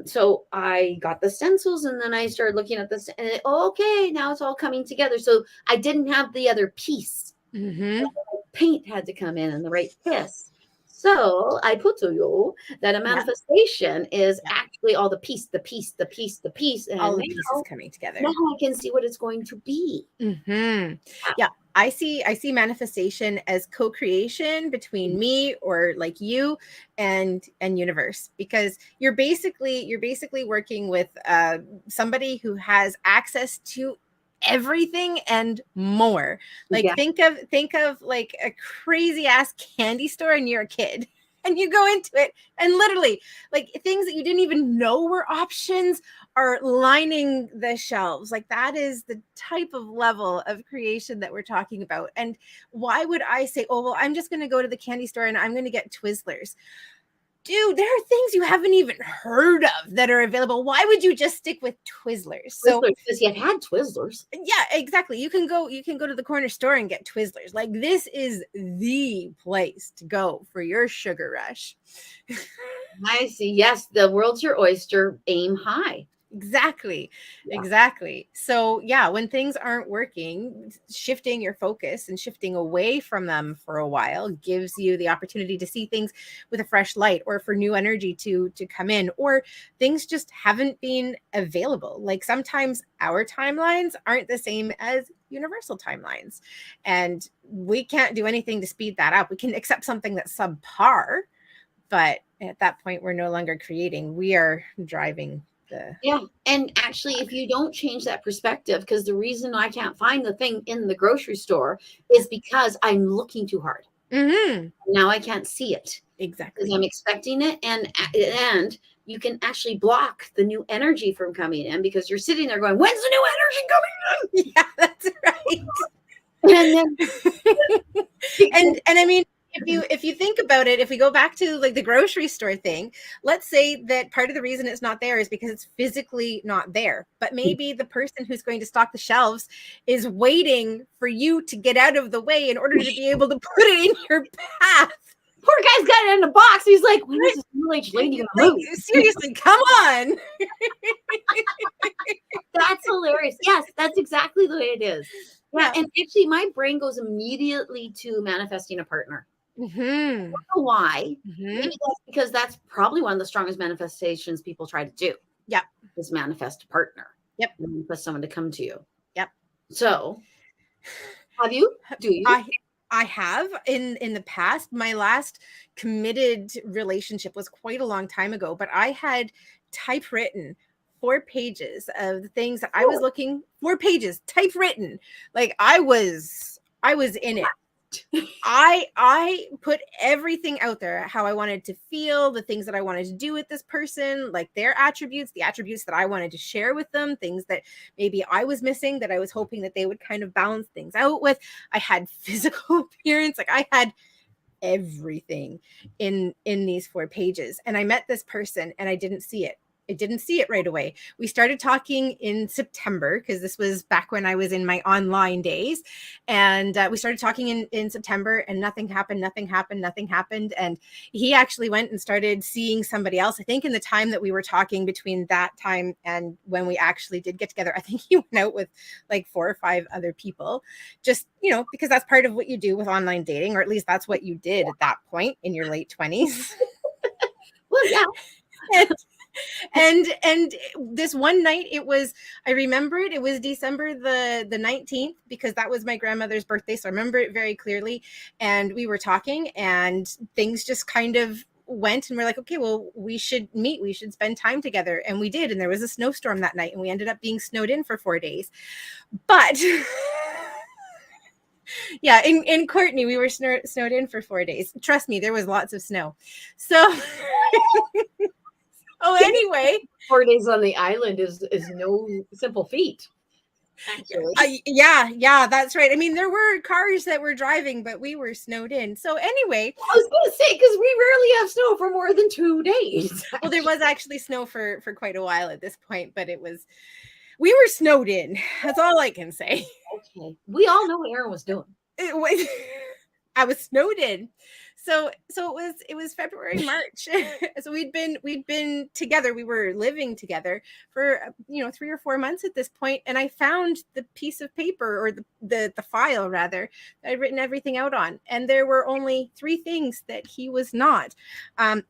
so I got the stencils, and then I started looking at this, and okay, now it's all coming together. So I didn't have the other piece. Mm-hmm. Paint had to come in the right piece. So I put to you that a manifestation is actually all the piece, and all the pieces coming together. Now I can see what it's going to be. Mm-hmm. Yeah. I see manifestation as co-creation between me, or like you, and universe, because you're basically working with somebody who has access to everything and more. Like think of like a crazy ass candy store, and you're a kid and you go into it, and literally like things that you didn't even know were options are lining the shelves. Like that is the type of level of creation that we're talking about. And why would I say, oh, well, I'm just going to go to the candy store and I'm going to get Twizzlers? Dude, there are things you haven't even heard of that are available. Why would you just stick with Twizzlers? So, because you had Twizzlers. Yeah, exactly. You can go to the corner store and get Twizzlers. Like this is the place to go for your sugar rush. I see. Yes, the world's your oyster. Aim high. Exactly. So yeah, when things aren't working, shifting your focus and shifting away from them for a while gives you the opportunity to see things with a fresh light, or for new energy to come in, or things just haven't been available. Like sometimes our timelines aren't the same as universal timelines, and we can't do anything to speed that up. We can accept something that's subpar, but at that point we're no longer creating, we are driving. And actually, if you don't change that perspective, because the reason I can't find the thing in the grocery store is because I'm looking too hard. Mm-hmm. Now I can't see it. Exactly. Because I'm expecting it, and you can actually block the new energy from coming in, because you're sitting there going, when's the new energy coming in? Yeah, that's right. And I mean, if you think about it, if we go back to like the grocery store thing, let's say that part of the reason it's not there is because it's physically not there. But maybe the person who's going to stock the shelves is waiting for you to get out of the way in order to be able to put it in your path. Poor guy's got it in a box. He's like, when is this middle-aged lady gonna move? Seriously, come on. That's hilarious. Yes, that's exactly the way it is. Yeah, Yeah. and actually my brain goes immediately to manifesting a partner. Mm-hmm. I don't know why. Mm-hmm. Maybe that's because that's probably one of the strongest manifestations people try to do. Yep. Is manifest a partner. Yep. Manifest someone to come to you. Yep. So have you? Do you? I have in the past. My last committed relationship was quite a long time ago, but I had typewritten 4 pages of the things that I was looking. 4 pages typewritten, like I was in it. I put everything out there, how I wanted to feel, the things that I wanted to do with this person, like their attributes, the attributes that I wanted to share with them, things that maybe I was missing that I was hoping that they would kind of balance things out with. I had physical appearance, like I had everything in these 4 pages. And I met this person and I didn't see it. I didn't see it right away. We started talking in September because this was back when I was in my online days. And we started talking in September and nothing happened. And he actually went and started seeing somebody else. I think in the time that we were talking between that time and when we actually did get together, I think he went out with like 4 or 5 other people, just, because that's part of what you do with online dating, or at least that's what you did at that point in your late 20s. Well, yeah. And this one night, I remember it was December the 19th, because that was my grandmother's birthday, so I remember it very clearly. And we were talking and things just kind of went, and we're like, okay, well, we should meet, we should spend time together. And we did. And there was a snowstorm that night and we ended up being snowed in for 4 days. But yeah, in Courtney, we were snowed in for 4 days. Trust me, there was lots of snow. So oh, anyway, 4 days on the island is no simple feat. Actually, yeah, that's right. I mean, there were cars that were driving, but we were snowed in. So anyway, I was going to say, because we rarely have snow for more than 2 days. Well, there was actually snow for quite a while at this point, but we were snowed in. That's all I can say. Okay, we all know what Erin was doing. I was snowed in. So it was February, March. So we'd been together. We were living together for 3 or 4 months at this point. And I found the piece of paper, or the file rather, that I'd written everything out on. And there were only 3 things that he was not.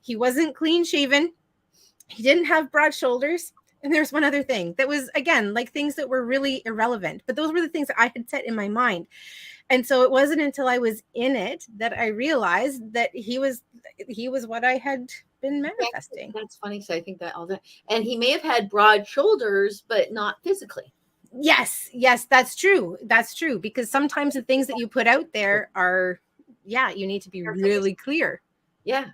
He wasn't clean shaven. He didn't have broad shoulders. And there's one other thing that was, again, like things that were really irrelevant, but those were the things that I had set in my mind. And so it wasn't until I was in it that I realized that he was what I had been manifesting. That's funny. So I think that all that, and he may have had broad shoulders, but not physically. Yes, that's true. That's true. Because sometimes the things that you put out there are, you need to be really clear. Yeah.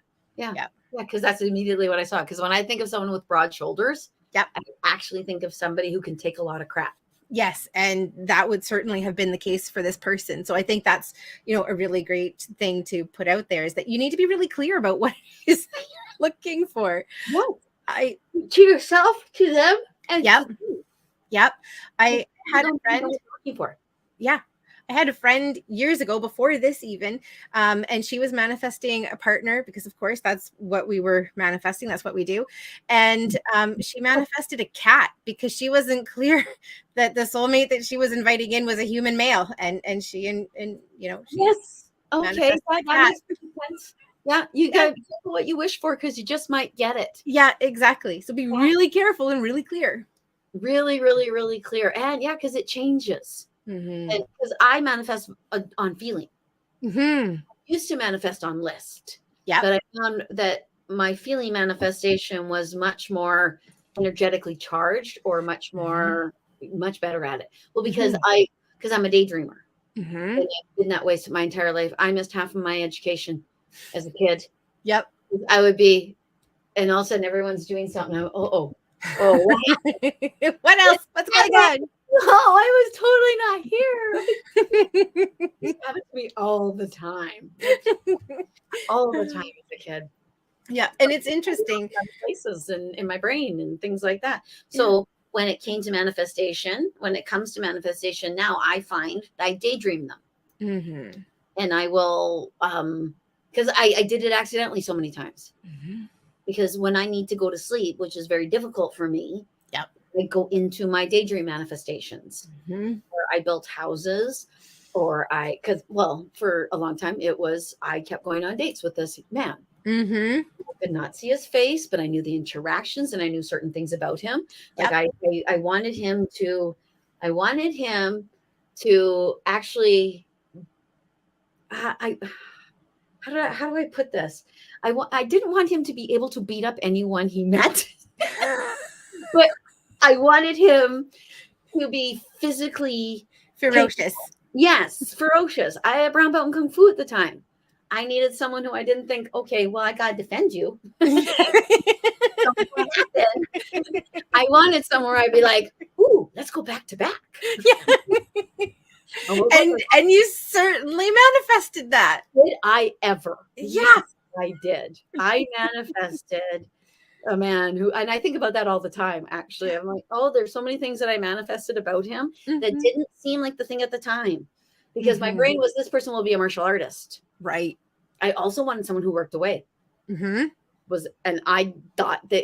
Because that's immediately what I saw. Because when I think of someone with broad shoulders, I actually think of somebody who can take a lot of crap. Yes. And that would certainly have been the case for this person. So I think that's, a really great thing to put out there, is that you need to be really clear about what it is that you're looking for. To yourself, to them. And Yep. I had a friend looking for. Yeah. I had a friend years ago, before this even, and she was manifesting a partner because, of course, that's what we were manifesting. That's what we do. And she manifested a cat because she wasn't clear that the soulmate that she was inviting in was a human male. And she, yes. Okay. That makes sense. Yeah. You got to be careful what you wish for, because you just might get it. Yeah, exactly. So be really careful and really clear. Really, really, really clear. And because it changes. Because I manifest on feeling. I used to manifest on list. Yeah. But I found that my feeling manifestation was much more energetically charged, or much better at it. Well, because I'm a daydreamer. And I've been that way my entire life. I missed half of my education as a kid. Yep. I would be, and all of a sudden everyone's doing something. What else? What's going on? I was totally not here. It happened to me all the time. All the time as a kid. Yeah. And it's interesting. Places in my brain and things like that. So when it comes to manifestation, now I find I daydream them. And I will, because I did it accidentally so many times. Because when I need to go to sleep, which is very difficult for me, I go into my daydream manifestations, where I built houses, or because, well, for a long time, I kept going on dates with this man. I could not see his face, but I knew the interactions and I knew certain things about him. Like I wanted him to, actually, how do I put this? I didn't want him to be able to beat up anyone he met, but I wanted him to be physically ferocious. capable. Yes, ferocious. I had brown belt in Kung Fu at the time. I needed someone who I didn't think, okay, well, I got to defend you. I wanted somewhere I'd be like, ooh, let's go back to back. Yeah. And you certainly manifested that. Did I ever? Yeah. Yes, I did. I manifested a man who, and I think about that all the time, actually. I'm like, oh, there's so many things that I manifested about him that didn't seem like the thing at the time, because my brain was, this person will be a martial artist. Right. I also wanted someone who worked away. And I thought that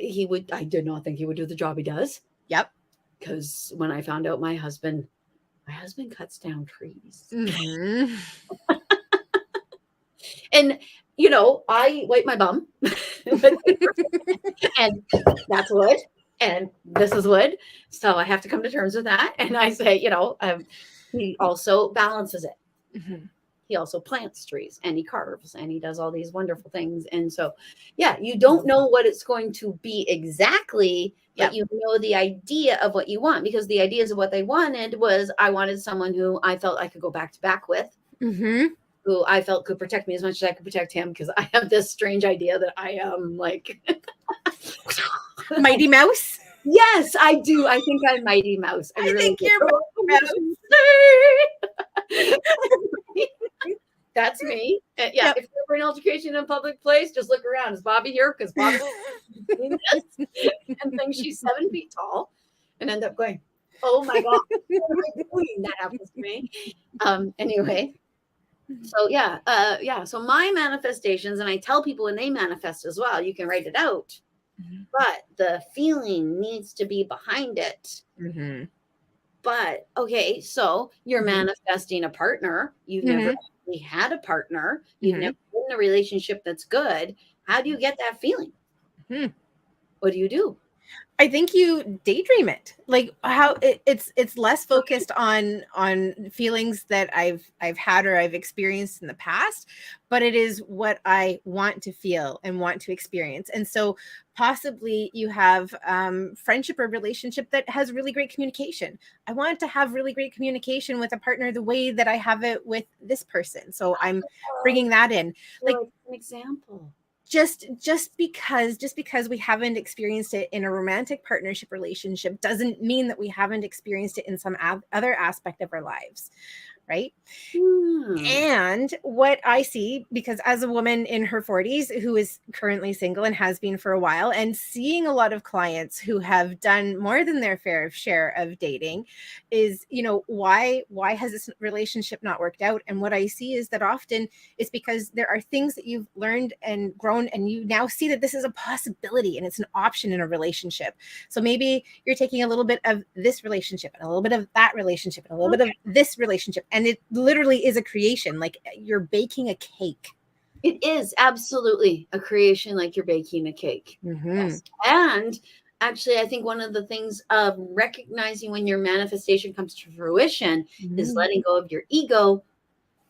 I did not think he would do the job he does. Yep. Because when I found out my husband cuts down trees. And, I wipe my bum. And that's wood. And this is wood. So I have to come to terms with that. And I say, he also balances it. He also plants trees and he carves and he does all these wonderful things. And so, yeah, you don't know what it's going to be exactly, but you know the idea of what you want, because the ideas of what they wanted was, I wanted someone who I felt I could go back to back with, who I felt could protect me as much as I could protect him, because I have this strange idea that I am like Mighty Mouse. Yes, I do. I think I'm Mighty Mouse. I really think you're Mighty Mouse. That's me. If you're for an altercation in a public place, just look around. Is Bobbi here? Because Bobbi doing this and thinks she's 7 feet tall, and end up going, oh my God, that happens to me. Anyway, so so my manifestations, and I tell people when they manifest as well, you can write it out, but the feeling needs to be behind it. But okay, so you're manifesting a partner. You've never actually had a partner. You've never been in a relationship that's good. How do you get that feeling? What do you do? I think you daydream it, like how it's less focused on feelings that I've had or I've experienced in the past, but it is what I want to feel and want to experience. And so possibly you have friendship or relationship that has really great communication. I want to have really great communication with a partner the way that I have it with this person. So I'm bringing that in, like an example. Just because we haven't experienced it in a romantic partnership relationship doesn't mean that we haven't experienced it in some other aspect of our lives, right? And what I see, because as a woman in her 40s who is currently single and has been for a while, and seeing a lot of clients who have done more than their fair share of dating, is, why has this relationship not worked out? And what I see is that often it's because there are things that you've learned and grown, and you now see that this is a possibility and it's an option in a relationship. So maybe you're taking a little bit of this relationship and a little bit of that relationship and a little bit of this relationship, and it literally is a creation, like you're baking a cake. It is absolutely a creation, like you're baking a cake. Yes. And actually, I think one of the things of recognizing when your manifestation comes to fruition is letting go of your ego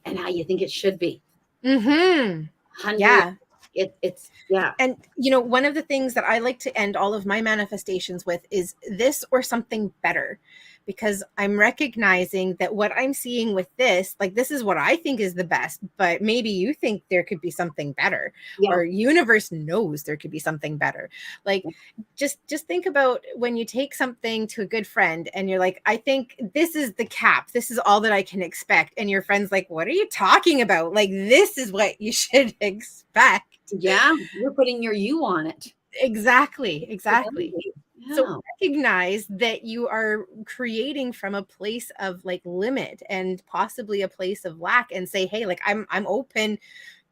and how you think it should be. Yeah. It's. And one of the things that I like to end all of my manifestations with is this or something better, because I'm recognizing that what I'm seeing with this, like, this is what I think is the best, but maybe you think there could be something better, or universe knows there could be something better. Like, just think about when you take something to a good friend and you're like, I think this is the cap. This is all that I can expect. And your friend's like, what are you talking about? Like, this is what you should expect. Yeah. You're putting your you on it. Exactly. Yeah. So recognize that you are creating from a place of like limit and possibly a place of lack, and say, hey, like I'm open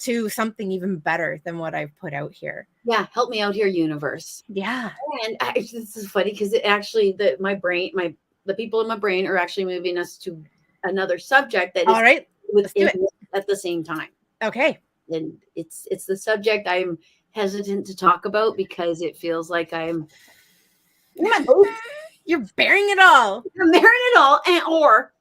to something even better than what I've put out here. Yeah, help me out here, universe. Yeah. And this is funny because it actually, the people in my brain are actually moving us to another subject that is all right. within at the same time. Okay. And it's the subject I'm hesitant to talk about because it feels like you're bearing it all. I'm bearing it all, or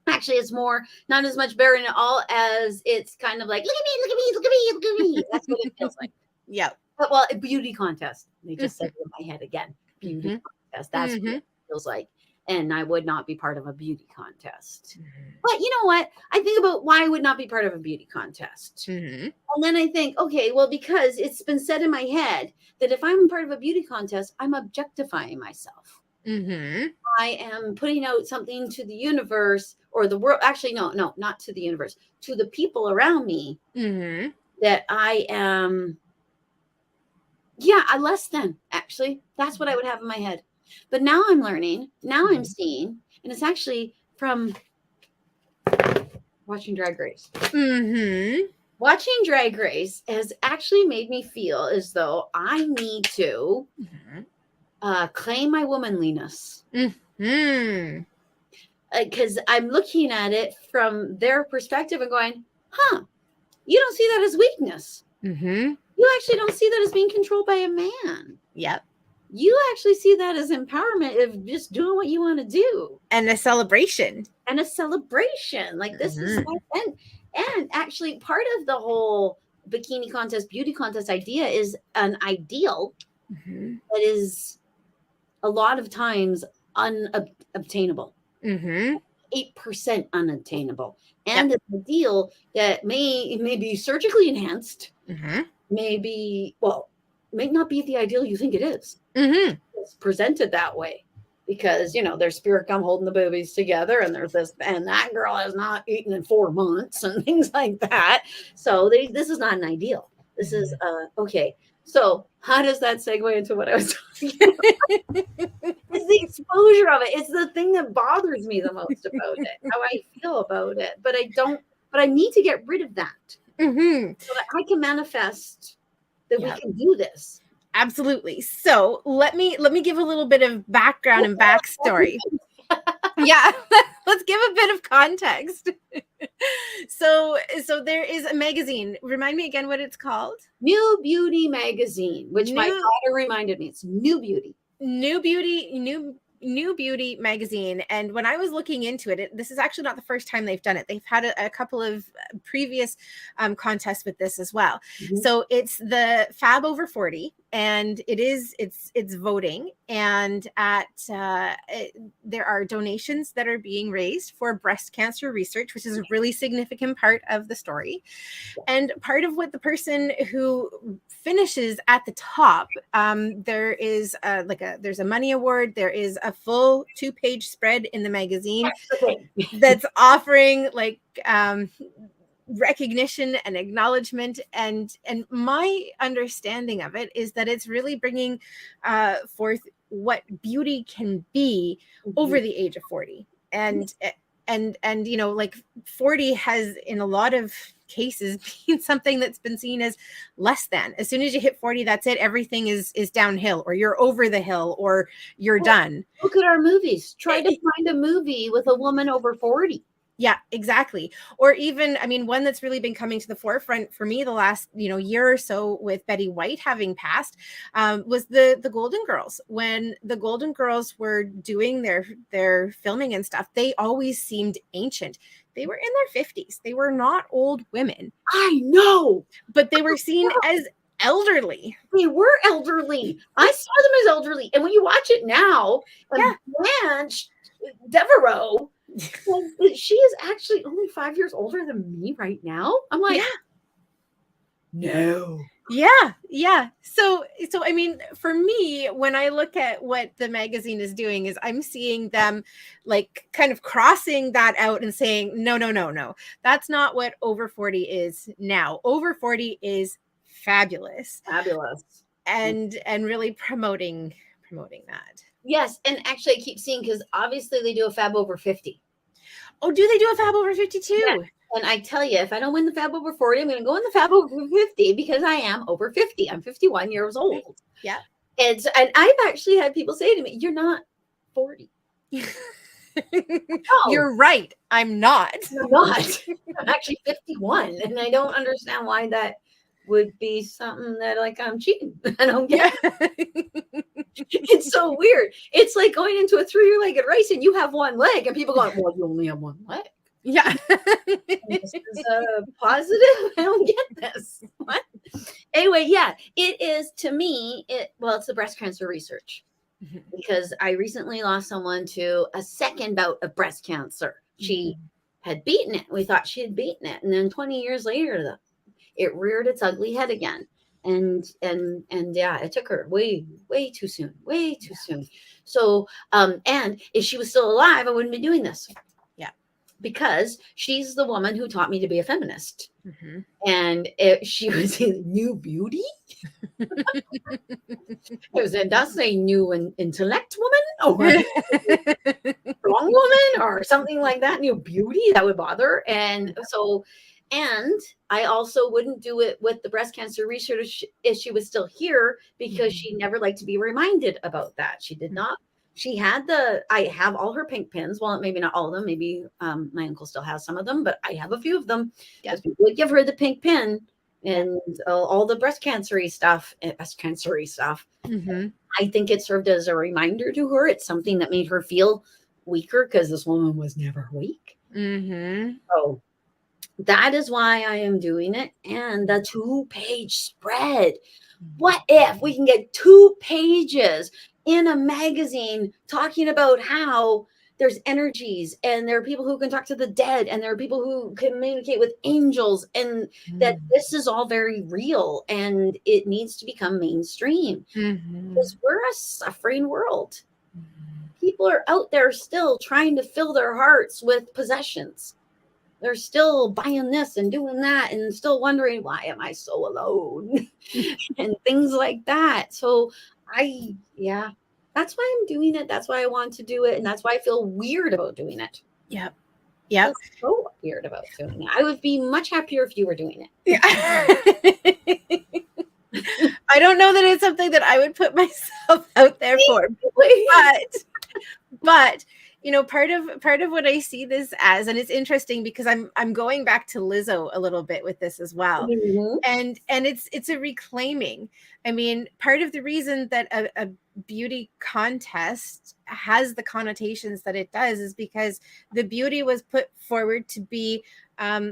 actually, it's more not as much bearing it all as it's kind of like, look at me, look at me, look at me, look at me. That's what it feels like. Yeah. But, well, a beauty contest. They just said it in my head again. Beauty contest. That's what it feels like. And I would not be part of a beauty contest. But you know what? I think about why I would not be part of a beauty contest. And then I think, okay, well, because it's been said in my head that if I'm part of a beauty contest, I'm objectifying myself. I am putting out something to the universe or the world. Actually, no, not to the universe, to the people around me that I am. Yeah, I less than, actually. That's what I would have in my head. But now I'm learning. Now I'm seeing. And it's actually from watching Drag Race. Watching Drag Race has actually made me feel as though I need to claim my womanliness. Because I'm looking at it from their perspective and going, you don't see that as weakness. You actually don't see that as being controlled by a man. Yep. You actually see that as empowerment of just doing what you want to do. And a celebration. Like this is and actually part of the whole bikini contest, beauty contest idea is an ideal that is a lot of times unobtainable. 8% unattainable. And it's a deal that may be surgically enhanced. May not be the ideal you think it is. It's presented that way because, there's spirit gum holding the boobies together and there's this, and that girl has not eaten in 4 months and things like that. So this is not an ideal. This is, okay. So how does that segue into what I was talking about? It's the exposure of it. It's the thing that bothers me the most about it, how I feel about it. But I need to get rid of that so that I can manifest that we can do this. Absolutely. So let me give a little bit of background and backstory. Yeah, let's give a bit of context. So there is a magazine. Remind me again what it's called. New Beauty Magazine, which my daughter reminded me. It's New Beauty. New Beauty Magazine. And when I was looking into it, this is actually not the first time they've done it. They've had a couple of previous contests with this as well. So it's the Fab Over 40, and it's voting, and there are donations that are being raised for breast cancer research, which is a really significant part of the story. And part of what the person who finishes at the top, there is there's a money award. There is a full 2-page spread in the magazine that's offering recognition and acknowledgement, and my understanding of it is that it's really bringing forth what beauty can be over the age of 40, and 40 has in a lot of cases been something that's been seen as less than. As soon as you hit 40, that's it. Everything is downhill, or you're over the hill, or you're done. Look at our movies. Try to find a movie with a woman over 40. Yeah, exactly. Or even, one that's really been coming to the forefront for me the last, year or so with Betty White having passed, was the Golden Girls. When the Golden Girls were doing their filming and stuff, they always seemed ancient. They were in their 50s. They were not old women. I know. But they were seen as elderly. They were elderly. I saw them as elderly. And when you watch it now, Blanche Devereaux, she is actually only 5 years older than me right now. I'm like, no. Yeah. So for me, when I look at what the magazine is doing, is I'm seeing them kind of crossing that out and saying, no. That's not what over 40 is now. Over 40 is fabulous. And really promoting that. Yes. And actually I keep seeing, because obviously they do a Fab Over 50. Oh, do they do a Fab Over 50 too? And I tell you, if I don't win the Fab over 40, I'm going to go in the Fab over 50 because I am over 50. I'm 51 years old. Yeah. And I've actually had people say to me, "You're not 40." You're right. I'm not. I'm not. I'm actually 51. And I don't understand why that would be something that like I'm cheating. I don't get it. It's so weird. It's like going into a 3-legged race and you have one leg and people going, well, you only have one leg. Yeah. This is a positive. I don't get this. What? Anyway, yeah, it is to me, it's the breast cancer research. Because I recently lost someone to a second bout of breast cancer. She had beaten it. We thought she had beaten it. And then 20 years later, it reared its ugly head again. And yeah, it took her way too soon. So, and if she was still alive, I wouldn't be doing this. Yeah. Because she's the woman who taught me to be a feminist. And she was a new beauty. That's a new intellect woman or strong woman or something like that. New beauty that would bother. And so, and I also wouldn't do it with the breast cancer research if she was still here because she never liked to be reminded about that. She did not. She had I have all her pink pins. Well, maybe not all of them. Maybe my uncle still has some of them, but I have a few of them. Yes. People would give her the pink pin and all the breast cancer-y stuff. I think it served as a reminder to her. It's something that made her feel weaker because this woman was never weak. So that is why I am doing it. And the 2-page spread. What if we can get 2 pages in a magazine talking about how there's energies and there are people who can talk to the dead and there are people who communicate with angels and that this is all very real and it needs to become mainstream because we're a suffering world. People are out there still trying to fill their hearts with possessions. They're still buying this and doing that and still wondering, why am I so alone? And things like that. So that's why I'm doing it. That's why I want to do it. And that's why I feel weird about doing it. Yep. So weird about doing it. I would be much happier if you were doing it. Yeah. I don't know that it's something that I would put myself out there for. But you know, part of what I see this as, and it's interesting because I'm going back to Lizzo a little bit with this as well. And it's a reclaiming. I mean, part of the reason that a beauty contest has the connotations that it does is because the beauty was put forward to be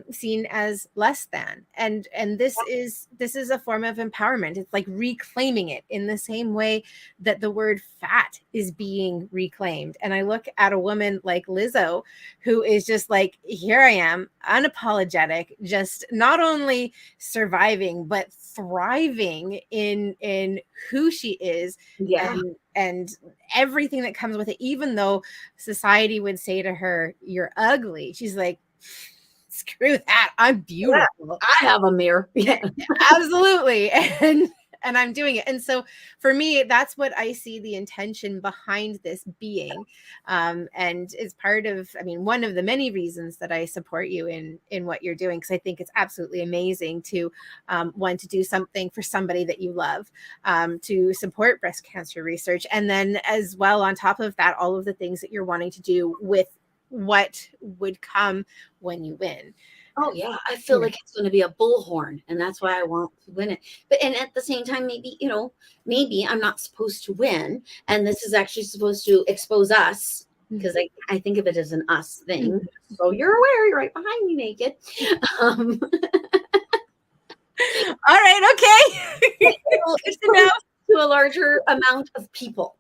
seen as less than, and this is a form of empowerment. It's like reclaiming it in the same way that the word fat is being reclaimed. And I look at a woman like Lizzo, who is just like, here I am, unapologetic, just not only surviving but thriving in who she is, and everything that comes with it. Even though society would say to her, "You're ugly," she's like, screw that, I'm beautiful. Yeah, I have a mirror. Yeah. Absolutely. And I'm doing it. And so for me, that's what I see the intention behind this being. And it's part of, I mean, one of the many reasons that I support you in what you're doing, because I think it's absolutely amazing to want to do something for somebody that you love, to support breast cancer research. And then as well, on top of that, all of the things that you're wanting to do with what would come when you win. Oh yeah, I feel like it's going to be a bullhorn, and that's why I want to win it. But and at the same time, maybe I'm not supposed to win, and this is actually supposed to expose us, because I think of it as an us thing. So you're aware, you're right behind me, naked. All right, okay. To a larger amount of people,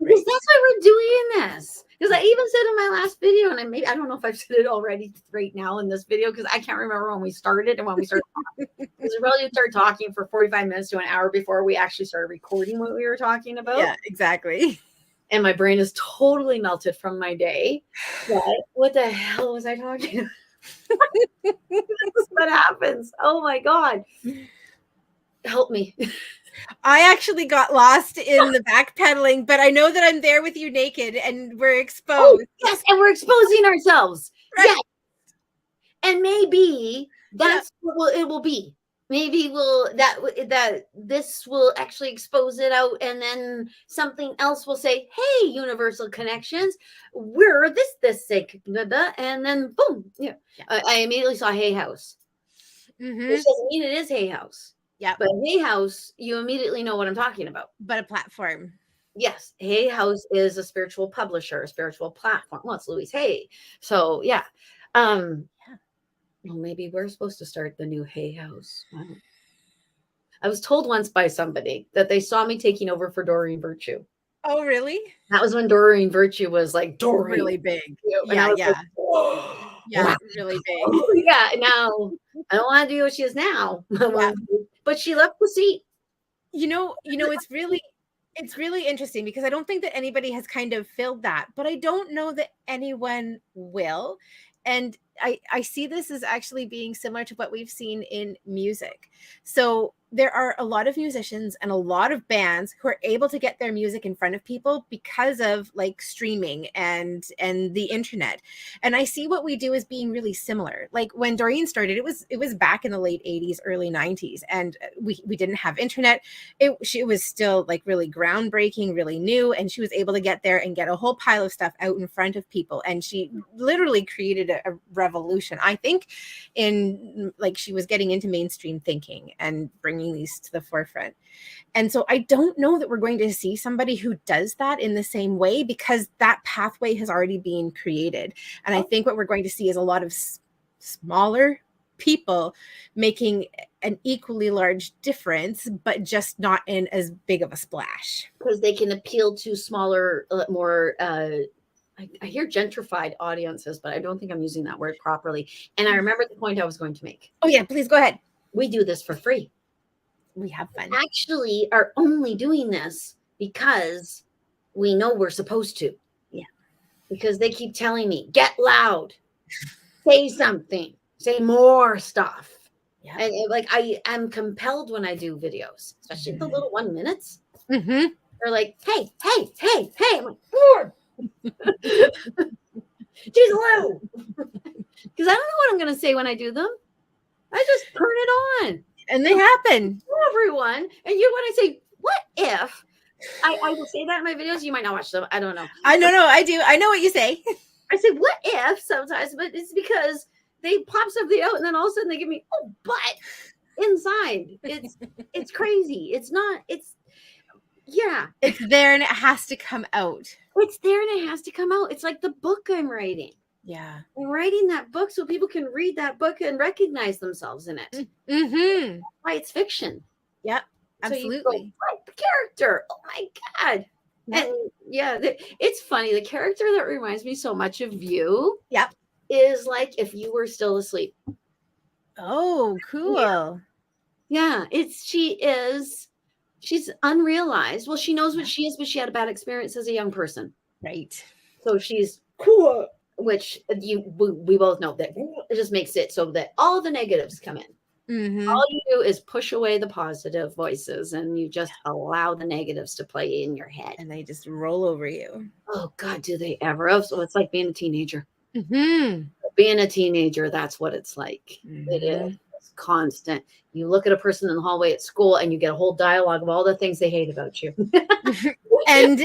because that's why we're doing this. Because I even said in my last video, and I don't know if I've said it already right now in this video, because I can't remember when we started and when we started talking. Because we really started talking for 45 minutes to an hour before we actually started recording what we were talking about. Yeah, exactly. And my brain is totally melted from my day. But what the hell was I talking about? This is what happens. Oh my God. Help me. I actually got lost in the backpedaling, but I know that I'm there with you naked and we're exposed. Oh, yes, and we're exposing ourselves. Right. Yes. And maybe that's what it will be. Maybe that this will actually expose it out, and then something else will say, "Hey, Universal Connections, we're this sick," and then boom, I immediately saw Hay House, which doesn't mean it is Hay House. Yeah, but Hay House, you immediately know what I'm talking about. But a platform. Yes, Hay House is a spiritual publisher, a spiritual platform. Well, it's Louise Hay, so yeah. Well, maybe we're supposed to start the new Hay House. I was told once by somebody that they saw me taking over for Doreen Virtue. Oh, really? That was when Doreen Virtue was like Doreen. Really big. And I was Yeah. like, whoa. Yeah, really big. Yeah, now I don't want to do what she is now. Yeah. But she left the seat. It's really interesting because I don't think that anybody has kind of filled that, but I don't know that anyone will. And I see this as actually being similar to what we've seen in music. So there are a lot of musicians and a lot of bands who are able to get their music in front of people because of like streaming and the internet. And I see what we do as being really similar. Like when Doreen started, it was back in the late 80s, early 90s, and we didn't have internet. She was still like really groundbreaking, really new, and she was able to get there and get a whole pile of stuff out in front of people. And she literally created a revolution, I think, in like she was getting into mainstream thinking and bringing these to the forefront. And so I don't know that we're going to see somebody who does that in the same way, because that pathway has already been created. And I think what we're going to see is a lot of smaller people making an equally large difference, but just not in as big of a splash. Because they can appeal to smaller, more I hear gentrified audiences, but I don't think I'm using that word properly. And I remember the point I was going to make. Oh yeah, please go ahead. We do this for free. We have fun. We actually are only doing this because we know we're supposed to. Yeah. Because they keep telling me, get loud, say something, say more stuff. Yeah. And like I am compelled when I do videos, especially the little 1 minutes. Mm-hmm. They're like, hey. I'm like, Lord. She's low. Because I don't know what I'm going to say when I do them. I just turn it on. And they happen. Everyone. And when I say, what if? I will say that in my videos. You might not watch them. I don't know. I know. I do. I know what you say. I say, what if sometimes? But it's because they pop something out and then all of a sudden they give me, but inside. It's crazy. It's not. It's there and it has to come out. It's there and it has to come out. It's like the book I'm writing. Yeah. I'm writing that book so people can read that book and recognize themselves in it. Mm-hmm. That's why it's fiction. Yep. Absolutely. So you go, the character. Oh my God. Yep. And it's funny. The character that reminds me so much of you. Yep. Is like if you were still asleep. Oh, cool. Yeah. She's unrealized. Well, she knows what she is, but she had a bad experience as a young person. Right. So she's cool, which we both know that it just makes it so that all the negatives come in. Mm-hmm. All you do is push away the positive voices and you just allow the negatives to play in your head. And they just roll over you. Oh, God, do they ever? So it's like being a teenager. Mm-hmm. Being a teenager, that's what it's like. Mm-hmm. It is. It's constant. You look at a person in the hallway at school and you get a whole dialogue of all the things they hate about you. and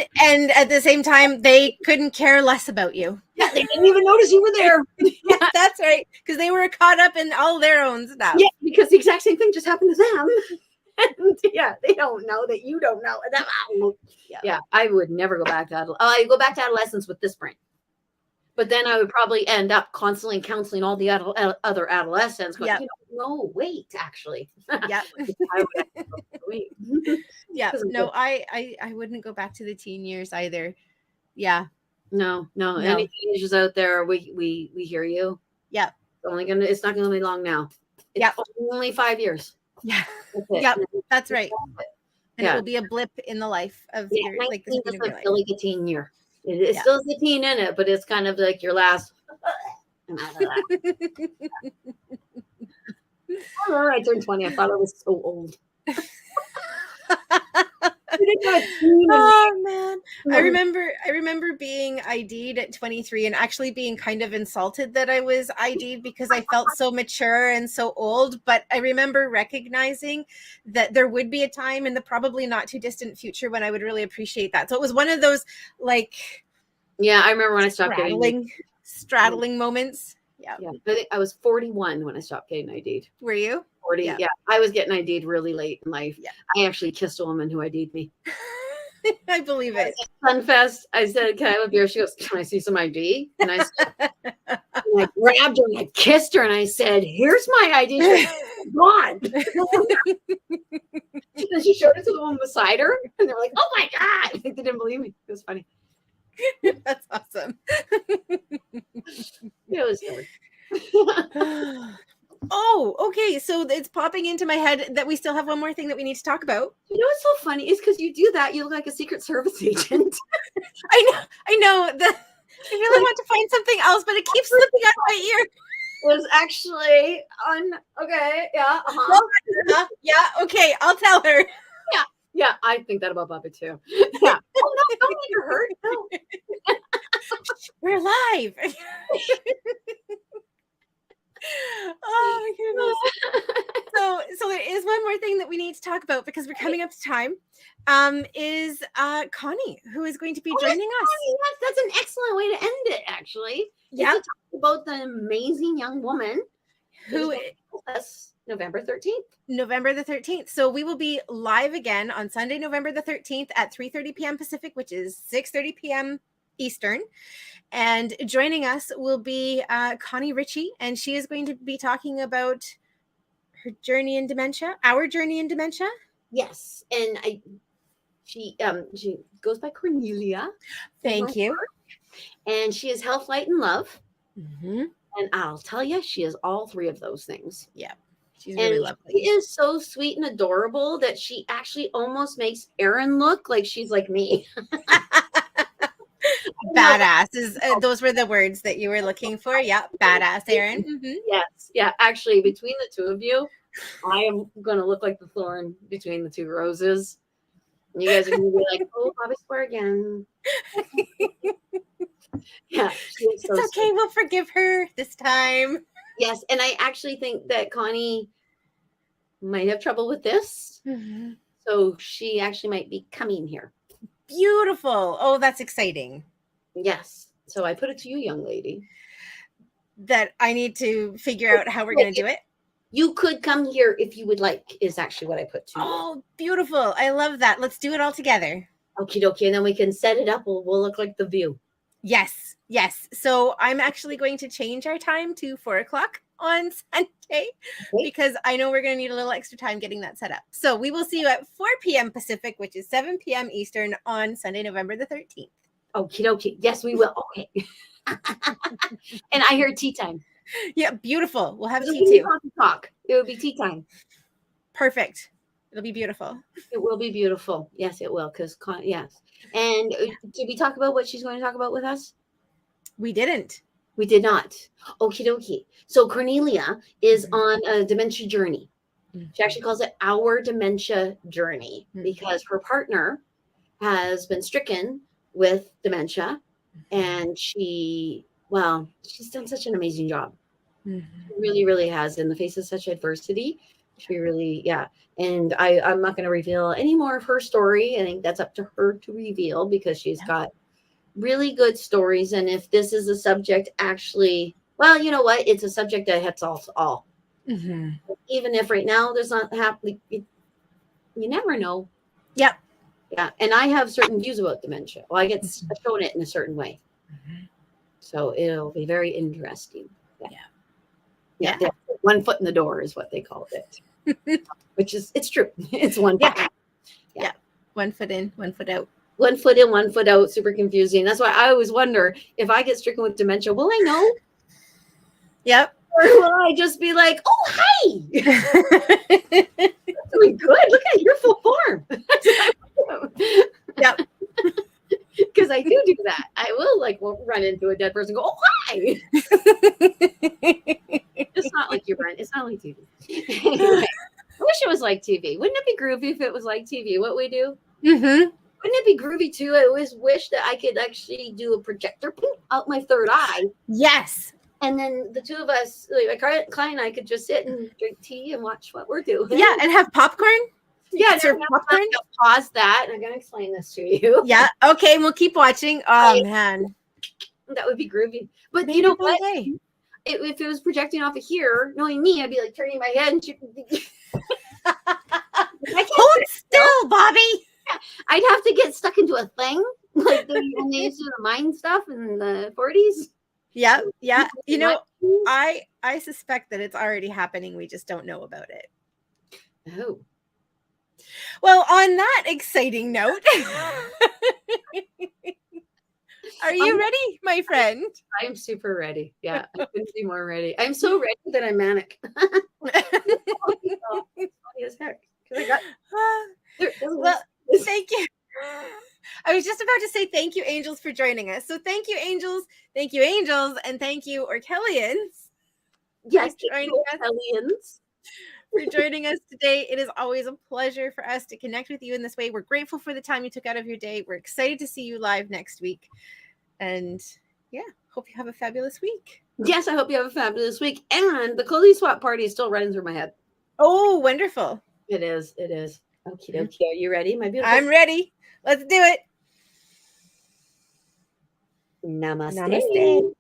at the same time, they couldn't care less about you. Yeah, they didn't even notice you were there. Yeah, that's right. Because they were caught up in all their own stuff. Yeah, because the exact same thing just happened to them. And they don't know that you don't know. Yeah, I would never go back to I go back to adolescence with this brain. But then I would probably end up constantly counseling all the other adolescents. Going, no, wait, actually. Yeah. Wait. Yeah. No, I wouldn't go back to the teen years either. Yeah. No. Any teenagers out there, we hear you. Yeah. It's not gonna be long now. It's only 5 years. Yeah. Yeah. That's right. And it will be a blip in the life of your like this is like a teen year. It still has a teen in it, but it's kind of like your last. I don't know. I turned 20. I thought I was so old. didn't have a team. Oh man. I remember being ID'd at 23 and actually being kind of insulted that I was ID'd because I felt so mature and so old. But I remember recognizing that there would be a time in the probably not too distant future when I would really appreciate that. So it was one of those like I remember when I stopped straddling moments. Yeah. I think I was 41 when I stopped getting ID'd. Were you? 40. Yeah. I was getting ID'd really late in life. Yeah. I actually kissed a woman who ID'd me. I believe it. Sunfest. I said, "Can I have a beer?" She goes, "Can I see some ID?" And I grabbed her and I kissed her and I said, "Here's my ID." She goes, "Gone." And she showed it to the woman beside her, and they were like, "Oh my God!" I think they didn't believe me. It was funny. That's awesome. It was silly. Oh, okay. So it's popping into my head that we still have one more thing that we need to talk about. You know what's so funny is because you do that, you look like a Secret Service agent. I know. I really want to find something else, but it keeps slipping out of my ear. It was actually okay. Yeah. Yeah. Okay. I'll tell her. Yeah. I think that about Bobbi too. Yeah. Oh no! Don't make her hurt. No. We're live. Oh my goodness. So there is one more thing that we need to talk about because we're coming up to time. Is Connie, who is going to be joining us. Connie, yes, that's an excellent way to end it, actually. Yeah. To talk about the amazing young woman who is with us November 13th. November the 13th. So we will be live again on Sunday, November the 13th at 3:30 p.m. Pacific, which is 6:30 p.m. Eastern. And joining us will be Connie Ritchie, and she is going to be talking about her journey in dementia, our journey in dementia. Yes, and she goes by Cornelia. Thank you. And she is health, light, and love. Mm-hmm. And I'll tell you, she is all three of those things. Yeah, she's really lovely. She is so sweet and adorable that she actually almost makes Erin look like she's like me. Badass those were the words that you were looking for. Yeah, badass, Erin. Mm-hmm. Yes, yeah. Actually, between the two of you, I am going to look like the thorn between the two roses. And you guys are going to be like, "Oh, Bobbi Square again." Yeah, it's okay. Sweet. We'll forgive her this time. Yes, and I actually think that Connie might have trouble with this, so she actually might be coming here. Beautiful. Oh, that's exciting. Yes. So I put it to you, young lady, that I need to figure out how we're going to do it. You could come here if you would like, is actually what I put to you. Oh, beautiful. I love that. Let's do it all together. Okie dokie. And then we can set it up. We'll look like the View. Yes. Yes. So I'm actually going to change our time to 4:00 on Sunday because I know we're going to need a little extra time getting that set up. So we will see you at 4 p.m. Pacific, which is 7 p.m. Eastern on Sunday, November the 13th. Okie dokie. Yes, we will. Okay. And I hear tea time. Yeah, beautiful. We'll have tea too. Talk. It will be tea time. Perfect. It'll be beautiful. It will be beautiful. Yes, it will. Yes. And did we talk about what she's going to talk about with us? We didn't. We did not. Okie dokie. So Cornelia is on a dementia journey. She actually calls it our dementia journey because her partner has been stricken with dementia, and she's done such an amazing job. She really, really has. In the face of such adversity, she really, And I'm not going to reveal any more of her story. I think that's up to her to reveal because she's got really good stories. And if this is a subject, actually, well, you know what? It's a subject that hits all. Mm-hmm. Even if right now there's not happening, you never know. Yep. Yeah. And I have certain views about dementia. Well, I get shown it in a certain way. Mm-hmm. So it'll be very interesting. Yeah. 1 foot in the door is what they called it. Which is, it's true. It's 1 foot. Yeah. 1 foot in, 1 foot out. 1 foot in, 1 foot out. Super confusing. That's why I always wonder if I get stricken with dementia, will I know? Yep. Or will I just be like, "Oh, hi. That's really good. Look at your full form." Yep. Because I do that. I will run into a dead person and go, "Oh, hi." It's not like you run. It's not like TV. Anyway, I wish it was like TV. Wouldn't it be groovy if it was like TV? What we do? Mm-hmm. Wouldn't it be groovy too? I always wish that I could actually do a projector out my third eye. Yes. And then the two of us, like my client and I, could just sit and drink tea and watch what we're doing. Yeah, and have popcorn. Yeah, serve popcorn. Pause that, and I'm gonna explain this to you. Yeah. Okay, we'll keep watching. Oh man, that would be groovy. But maybe you know one what? day. If it was projecting off of here, knowing me, I'd be like turning my head and hold still, Bobbi. Yeah, I'd have to get stuck into a thing like when they used to do the mind stuff in the 40s. Yeah, yeah. You know, I suspect that it's already happening. We just don't know about it. Oh. Well, on that exciting note, are you ready, my friend? I'm super ready. Yeah, I couldn't be more ready. I'm so ready that I'm manic. As heck. Well, thank you. I was just about to say thank you, angels, for joining us. So thank you, angels, and thank you, Orkellians. Yes, for joining us today. It is always a pleasure for us to connect with you in this way. We're grateful for the time you took out of your day. We're excited to see you live next week. And yeah, hope you have a fabulous week. Yes, I hope you have a fabulous week. And the clothing swap party is still running through my head. Oh, wonderful. It is. It is. Okie dokie. Are you ready, my beautiful? I'm ready. Let's do it. Namaste. Namaste.